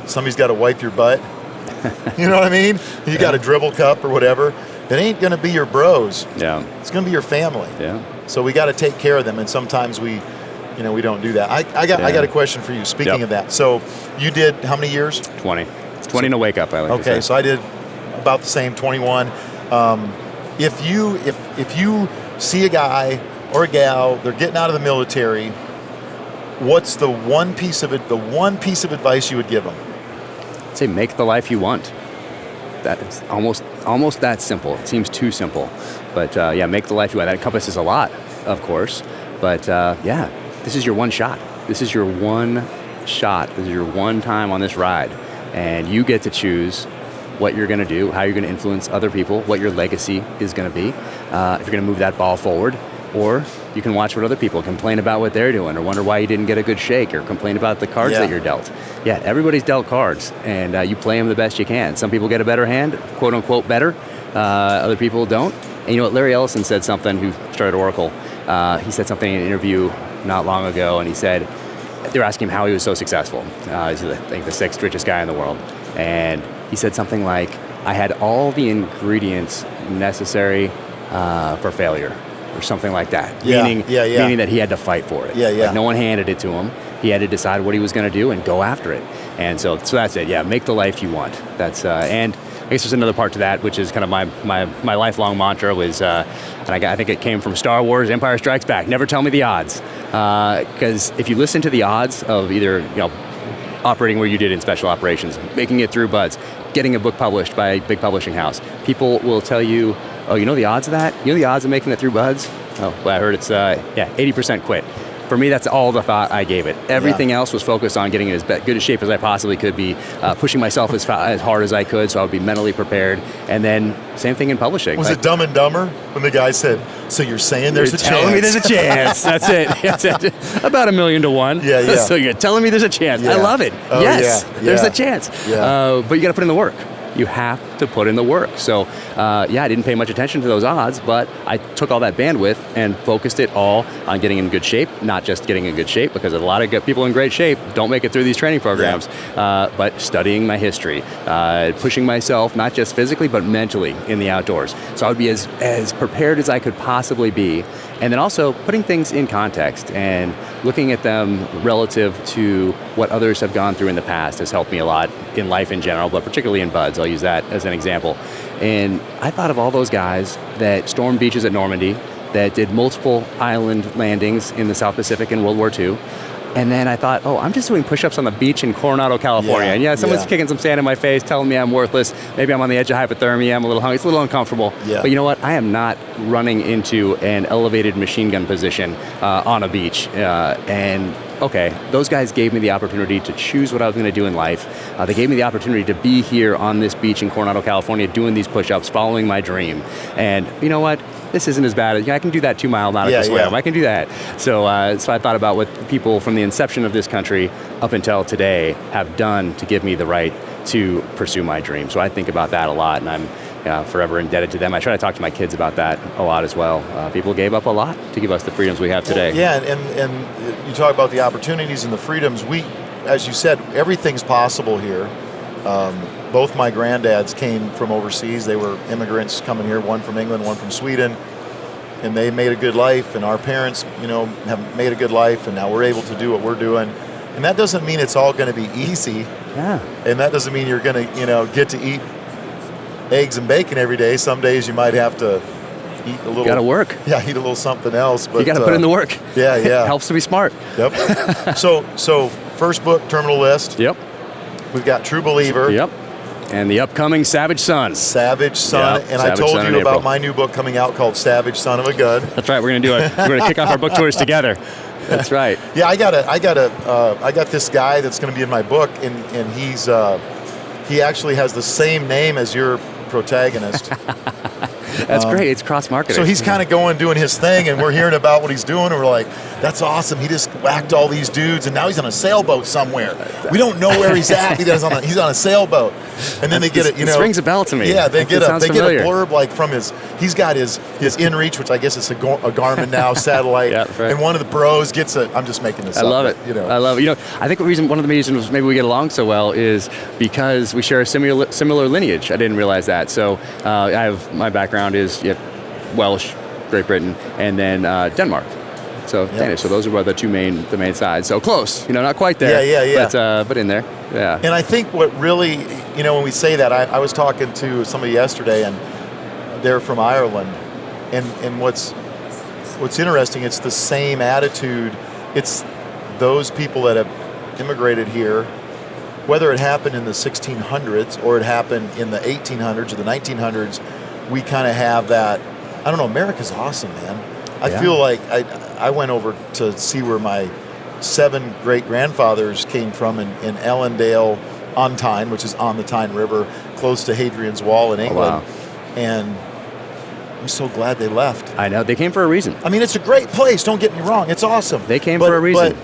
somebody's got to wipe your butt, you know what I mean? You got a dribble cup or whatever. It ain't going to be your bros. Yeah. It's going to be your family. Yeah. So we got to take care of them, and sometimes we don't do that. I got a question for you. Speaking of that, so you did how many years? 20 to wake up. I like to say. So I did about the same, 21. If you see a guy or a gal, they're getting out of the military, what's the one piece of advice you would give them? I'd say make the life you want. That's almost that simple. It seems too simple, but make the life you want. That encompasses a lot, of course, but this is your one shot. This is your one shot. This is your one time on this ride, and you get to choose what you're going to do, how you're going to influence other people, what your legacy is going to be, if you're going to move that ball forward, or you can watch what other people complain about what they're doing, or wonder why you didn't get a good shake, or complain about the cards that you're dealt. Yeah, everybody's dealt cards, and you play them the best you can. Some people get a better hand, quote unquote better. Other people don't. And you know what? Larry Ellison said something, who started Oracle. He said something in an interview not long ago, and he said, they were asking him how he was so successful. He's, I think, the 6th richest guy in the world. And he said something like, I had all the ingredients necessary for failure, or something like that. Meaning that he had to fight for it. Like no one handed it to him. He had to decide what he was going to do and go after it. And so that's it. Yeah, make the life you want. That's and I guess there's another part to that, which is kind of my lifelong mantra was, and I think it came from Star Wars, Empire Strikes Back. Never tell me the odds, because if you listen to the odds of either operating where you did in special operations, making it through BUDS, getting a book published by a big publishing house, people will tell you, oh, you know the odds of that? You know the odds of making it through BUDS? Oh, well, I heard it's 80% quit. For me, that's all the thought I gave it. Everything else was focused on getting in as good a shape as I possibly could be, pushing myself as hard as I could so I would be mentally prepared. And then same thing in publishing. Was it Dumb and Dumber when the guy said, so you're saying there's a chance? Telling me there's a chance. That's it. About 1,000,000 to 1. Yeah. So you're telling me there's a chance. Yeah. I love it. Oh, yes, yeah. There's a chance. Yeah. But you got to put in the work. You have to put in the work. So, I didn't pay much attention to those odds, but I took all that bandwidth and focused it all on getting in good shape, not just getting in good shape, because a lot of people in great shape don't make it through these training programs, but studying my history, pushing myself, not just physically, but mentally in the outdoors. So I would be as prepared as I could possibly be. And then also putting things in context and looking at them relative to what others have gone through in the past has helped me a lot in life in general, but particularly in BUDS. I'll use that as an example. And I thought of all those guys that stormed beaches at Normandy, that did multiple island landings in the South Pacific in World War II. And then I thought, I'm just doing push-ups on the beach in Coronado, California. And someone's kicking some sand in my face, telling me I'm worthless. Maybe I'm on the edge of hypothermia. I'm a little hungry. It's a little uncomfortable. Yeah. But you know what? I am not running into an elevated machine gun position on a beach. Those guys gave me the opportunity to choose what I was going to do in life. They gave me the opportunity to be here on this beach in Coronado, California, doing these push-ups, following my dream. And you know what? This isn't as bad. I can do that 2-mile nautical swim. I can do that. So I thought about what people from the inception of this country up until today have done to give me the right to pursue my dream. So I think about that a lot, and I'm forever indebted to them. I try to talk to my kids about that a lot as well. People gave up a lot to give us the freedoms we have today. And you talk about the opportunities and the freedoms. As you said, everything's possible here. Both my granddads came from overseas. They were immigrants coming here, one from England, one from Sweden. And they made a good life, and our parents, you know, have made a good life, and now we're able to do what we're doing. And that doesn't mean it's all going to be easy. Yeah. And that doesn't mean you're going to, you know, get to eat eggs and bacon every day. Some days you might have to eat a little. You got to work. Yeah, eat a little something else. But you got to put in the work. Yeah, yeah. It helps to be smart. Yep. So first book, Terminal List. Yep. We've got True Believer. Yep. And the upcoming Savage Son. Savage Son. Yep. And Savage I told Son you in about April. my new book coming out called Savage Son of a Gun. That's right. We're going to kick off our book tours together. That's right. Yeah, I got this guy that's going to be in my book, and he actually has the same name as your protagonist. That's great. It's cross-marketing. So he's kind of doing his thing, and we're hearing about what he's doing, and we're like, that's awesome. He just whacked all these dudes, and now he's on a sailboat somewhere. We don't know where he's at. He's on a sailboat. And then they get it, you know. This rings a bell to me. Yeah, they get a familiar. blurb like from he's got his InReach, which I guess is a Garmin now, satellite. Yeah, right. And one of the bros gets I'm just making this up. I love it. You know. I love it. You know, I think one of the reasons maybe we get along so well is because we share a similar lineage. I didn't realize that. So my background is Welsh, Great Britain, and then Denmark. So Danish. So those are the the main sides. So close. You know, not quite there. Yeah. But in there. Yeah. And I think what really, you know, when we say that, I was talking to somebody yesterday, and they're from Ireland, and what's interesting, it's the same attitude. It's those people that have immigrated here, whether it happened in the 1600s or it happened in the 1800s or the 1900s, we kind of have that. I don't know. America's awesome, man. I feel like I went over to see where my 7 great-grandfathers came from in Ellendale on Tyne, which is on the Tyne River, close to Hadrian's Wall in England. Oh, wow. And I'm so glad they left. I know. They came for a reason. I mean, it's a great place. Don't get me wrong. It's awesome. They came for a reason.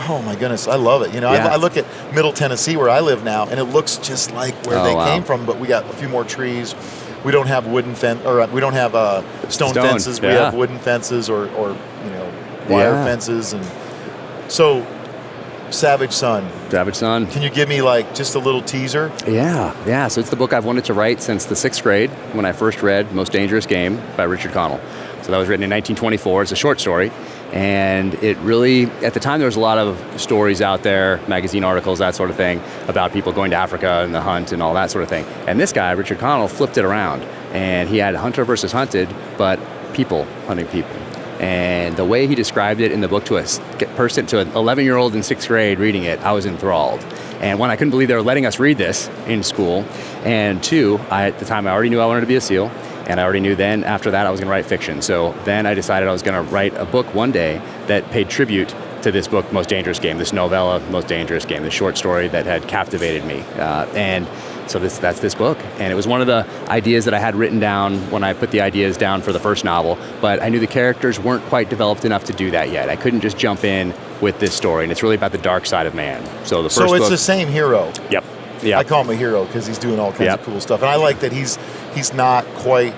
Oh, my goodness. I love it. You know, I look at Middle Tennessee, where I live now, and it looks just like where they came from, but we got a few more trees. We don't have we don't have stone fences. Yeah. We have wooden fences or you know, wire fences. And so, Savage Son. Savage Son. Can you give me like just a little teaser? Yeah. So it's the book I've wanted to write since the 6th grade when I first read Most Dangerous Game by Richard Connell. So that was written in 1924. It's a short story. And it really, at the time, there was a lot of stories out there, magazine articles, that sort of thing, about people going to Africa and the hunt and all that sort of thing. And this guy, Richard Connell, flipped it around. And he had hunter versus hunted, but people hunting people. And the way he described it in the book to an 11-year-old in 6th grade reading it, I was enthralled. And one, I couldn't believe they were letting us read this in school. And 2, at the time, I already knew I wanted to be a SEAL. And I already knew then, after that, I was going to write fiction. So then I decided I was going to write a book one day that paid tribute to this book, Most Dangerous Game, this novella, Most Dangerous Game, the short story that had captivated me. And so that's this book. And it was one of the ideas that I had written down when I put the ideas down for the first novel. But I knew the characters weren't quite developed enough to do that yet. I couldn't just jump in with this story. And it's really about the dark side of man. So it's the same hero. Yep. Yeah. I call him a hero because he's doing all kinds of cool stuff. And I like that he's not quite,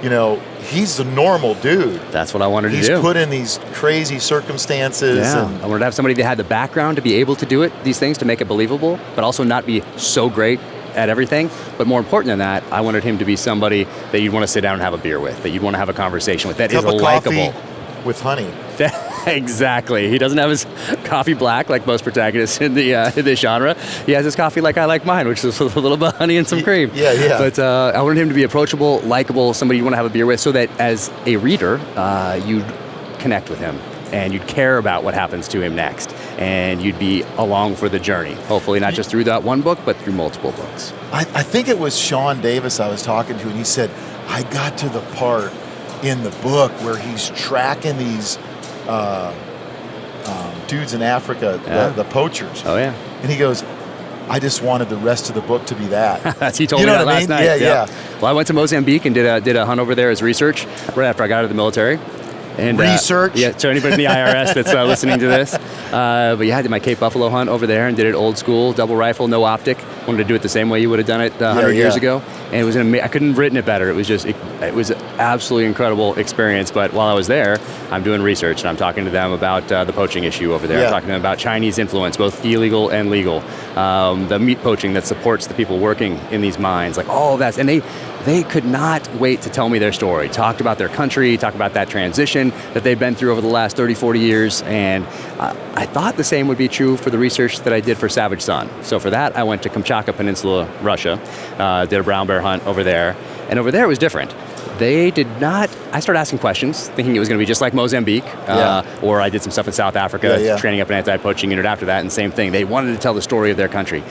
you know, he's a normal dude. That's what I wanted to do. He's put in these crazy circumstances. Yeah. And I wanted to have somebody that had the background to be able to do these things, to make it believable, but also not be so great at everything. But more important than that, I wanted him to be somebody that you'd want to sit down and have a beer with, that you'd want to have a conversation with, that is likable. With honey. Exactly. He doesn't have his coffee black like most protagonists in the genre. He has his coffee like I like mine, which is a little bit of honey and some cream. Yeah. But I wanted him to be approachable, likable, somebody you want to have a beer with, so that as a reader, you'd connect with him and you'd care about what happens to him next, and you'd be along for the journey. Hopefully not just through that one book, but through multiple books. I think it was Sean Davis I was talking to, and he said, I got to the part in the book where he's tracking these dudes in Africa, the poachers. Oh, yeah. And he goes, I just wanted the rest of the book to be that. He told me that last night. Yeah. Well, I went to Mozambique and did a hunt over there as research right after I got out of the military. And research? So anybody in the IRS that's listening to this. But yeah, I did my Cape Buffalo hunt over there and did it old school, double rifle, no optic. Wanted to do it the same way you would have done it 100 years ago. And it was I couldn't have written it better. It was just, it was an absolutely incredible experience. But while I was there, I'm doing research and I'm talking to them about the poaching issue over there. I'm talking to them about Chinese influence, both illegal and legal. The meat poaching that supports the people working in these mines, like all of that. And they could not wait to tell me their story. Talked about their country, talked about that transition that they've been through over the last 30, 40 years. And I thought the same would be true for the research that I did for Savage Sun. So for that, I went to Kamchatka Peninsula, Russia, did a brown bear hunt over there. And over there it was different. They did not, I started asking questions, thinking it was going to be just like Mozambique, or I did some stuff in South Africa, training up an anti-poaching unit after that, and same thing. They wanted to tell the story of their country.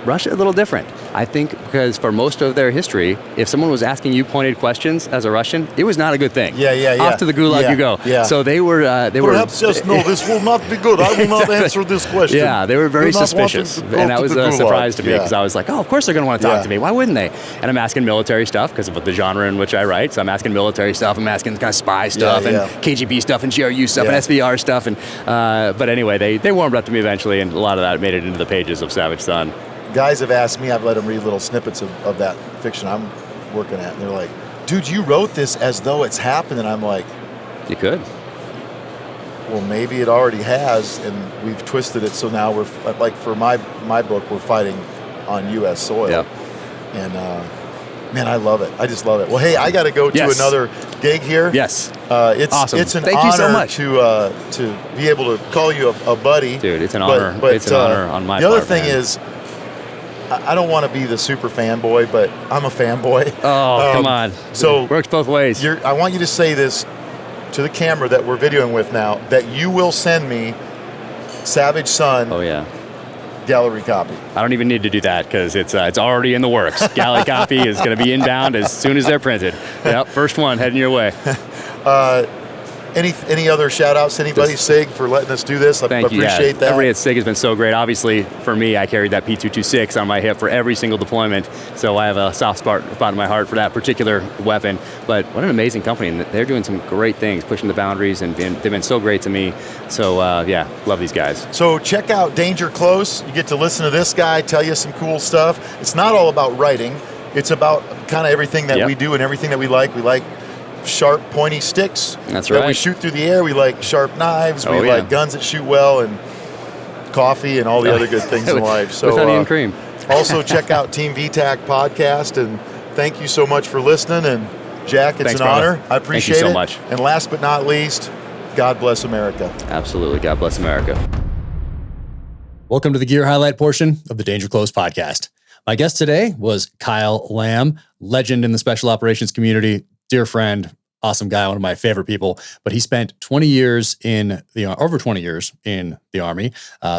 Russia, a little different. I think because for most of their history, if someone was asking you pointed questions as a Russian, it was not a good thing. Off to the gulag you go. So they were... Perhaps just no, this will not be good. I will not answer this question. They were very suspicious. And that was a surprise to me because I was like, oh, of course they're going to want to talk to me. Why wouldn't they? And I'm asking military stuff because of the genre in which I write. So I'm asking military stuff. I'm asking kind of spy stuff and KGB stuff and GRU stuff and SVR stuff. And but anyway, they warmed up to me eventually, and a lot of that made it into the pages of Savage Sun. Guys have asked me, I've let them read little snippets of that fiction I'm working at, and they're like, dude, you wrote this as though it's happened, and I'm like... You could. Well, maybe it already has, and we've twisted it, so now we're, like for my book, we're fighting on U.S. soil. And, man, I love it. I just love it. Well, hey, I got to go to another gig here. It's awesome. It's an Thank honor you so much. to be able to call you a buddy. Dude, it's an honor. But it's an honor on my part. The other thing is, I don't want to be the super fanboy, but I'm a fanboy. Oh, come on. So it works both ways. I want you to say this to the camera that we're videoing with now, that you will send me Savage Sun gallery copy. I don't even need to do that because it's already in the works. Galley copy is going to be inbound as soon as they're printed. Yep, first one heading your way. Any other shout-outs? Anybody, SIG, for letting us do this? I appreciate that. Everybody at SIG has been so great. Obviously, for me, I carried that P226 on my hip for every single deployment, so I have a soft spot in my heart for that particular weapon. But what an amazing company, and they're doing some great things, pushing the boundaries, and they've been so great to me. So, love these guys. So check out Danger Close. You get to listen to this guy tell you some cool stuff. It's not all about writing. It's about kind of everything that we do and everything that we like. We like sharp, pointy sticks. That's right. We shoot through the air. We like sharp knives. We like guns that shoot well, and coffee and all the other good things in life. So, with honey and cream. Also, check out Team VTAC podcast, and thank you so much for listening. And Jack, it's an honor. I appreciate it. Thank you so much. And last but not least, God bless America. Absolutely. God bless America. Welcome to the gear highlight portion of the Danger Close podcast. My guest today was Kyle Lamb, legend in the special operations community, dear friend, awesome guy, one of my favorite people. But he spent over 20 years in the Army,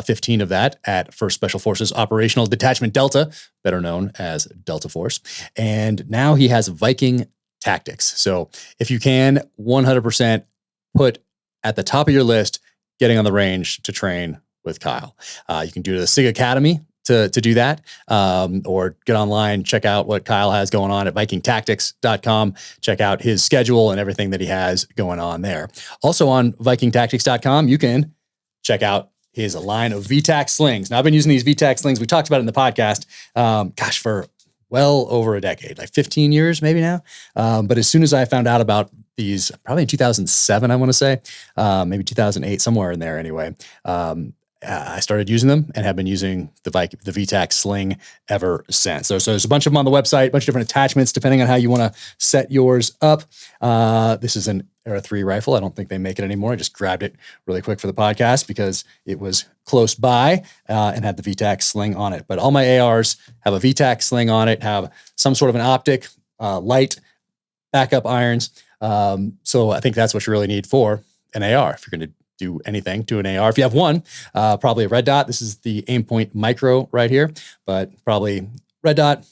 15 of that at 1st Special Forces Operational Detachment Delta, better known as Delta Force. And now he has Viking Tactics. So if you can, 100% put at the top of your list, getting on the range to train with Kyle. You can do the SIG Academy to do that, or get online, check out what Kyle has going on at VikingTactics.com. Check out his schedule and everything that he has going on there. Also on VikingTactics.com, you can check out his line of VTAC slings. Now, I've been using these VTAC slings. We talked about it in the podcast, for well over a decade, like 15 years maybe now. But as soon as I found out about these, probably in 2007, I want to say, maybe 2008, somewhere in there anyway, I started using them and have been using the VTAC Sling ever since. So there's a bunch of them on the website, a bunch of different attachments, depending on how you want to set yours up. This is an Era 3 rifle. I don't think they make it anymore. I just grabbed it really quick for the podcast because it was close by and had the VTAC Sling on it. But all my ARs have a VTAC Sling on it, have some sort of an optic, light, backup irons. So I think that's what you really need for an AR. If you're going to do anything to an AR. If you have one, probably a red dot. This is the Aimpoint Micro right here, but probably red dot,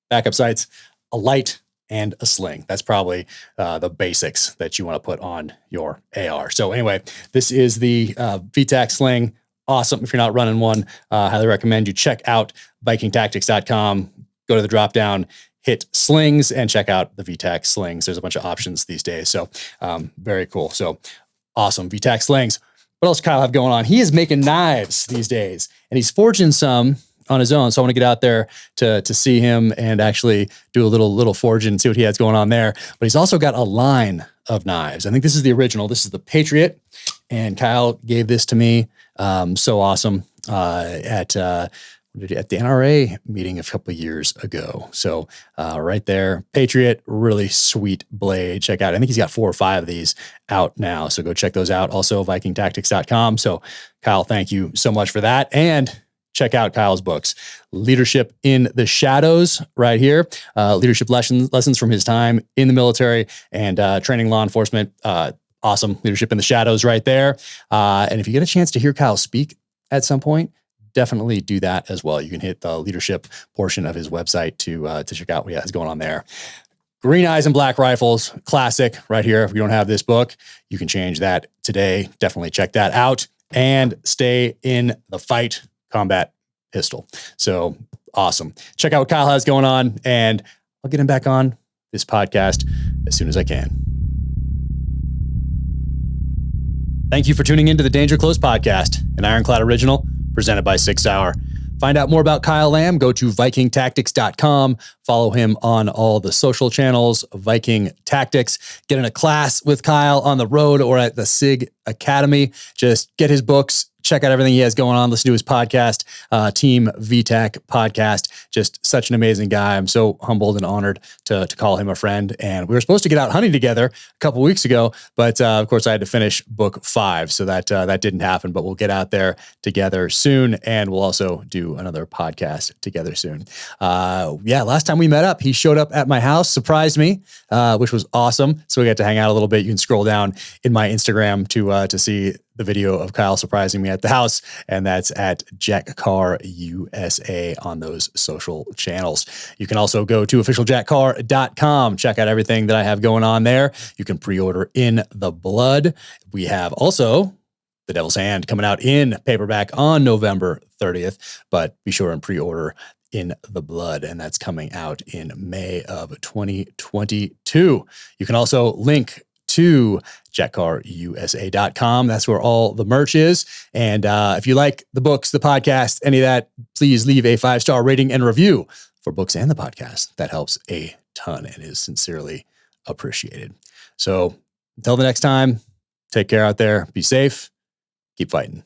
backup sights, a light, and a sling. That's probably the basics that you want to put on your AR. So anyway, this is the VTAC Sling. Awesome. If you're not running one, highly recommend you check out VikingTactics.com, go to the drop down, hit slings, and check out the VTAC slings. There's a bunch of options these days. So very cool. So awesome. VTAC slings. What else Kyle have going on? He is making knives these days, and he's forging some on his own. So I want to get out there to see him and actually do a little forging and see what he has going on there. But he's also got a line of knives. I think this is the original. This is the Patriot. And Kyle gave this to me. So awesome at the NRA meeting a couple of years ago. So right there, Patriot, really sweet blade. Check out. I think he's got 4 or 5 of these out now. So go check those out. Also, VikingTactics.com. So Kyle, thank you so much for that. And check out Kyle's books, Leadership in the Shadows, right here. Leadership lessons from his time in the military and training law enforcement. Awesome. Leadership in the Shadows right there. And if you get a chance to hear Kyle speak at some point, definitely do that as well. You can hit the leadership portion of his website to check out what he has going on there. Green Eyes and Black Rifles, classic right here. If you don't have this book, you can change that today. Definitely check that out and stay in the fight. Combat pistol. So awesome. Check out what Kyle has going on, and I'll get him back on this podcast as soon as I can. Thank you for tuning into the Danger Close podcast, an Ironclad original presented by 6 Hour. Find out more about Kyle Lamb, go to VikingTactics.com. Follow him on all the social channels, Viking Tactics. Get in a class with Kyle on the road or at the SIG Academy. Just get his books. Check out everything he has going on. Listen to his podcast, Team VTAC podcast. Just such an amazing guy. I'm so humbled and honored to call him a friend. And we were supposed to get out hunting together a couple weeks ago, but of course I had to finish book 5, so that didn't happen. But we'll get out there together soon, and we'll also do another podcast together soon. Last time we met up, he showed up at my house, surprised me, which was awesome. So we got to hang out a little bit. You can scroll down in my Instagram to see the video of Kyle surprising me at the house, and that's at Jack Carr USA on those social channels. You can also go to officialjackcarr.com. Check out everything that I have going on there. You can pre-order In the Blood. We have also The Devil's Hand coming out in paperback on November 30th, but be sure and pre-order In the Blood, and that's coming out in May of 2022. You can also link to jackcarusa.com. That's where all the merch is. And if you like the books, the podcast, any of that, please leave a 5-star rating and review for books and the podcast. That helps a ton and is sincerely appreciated. So until the next time, take care out there. Be safe. Keep fighting.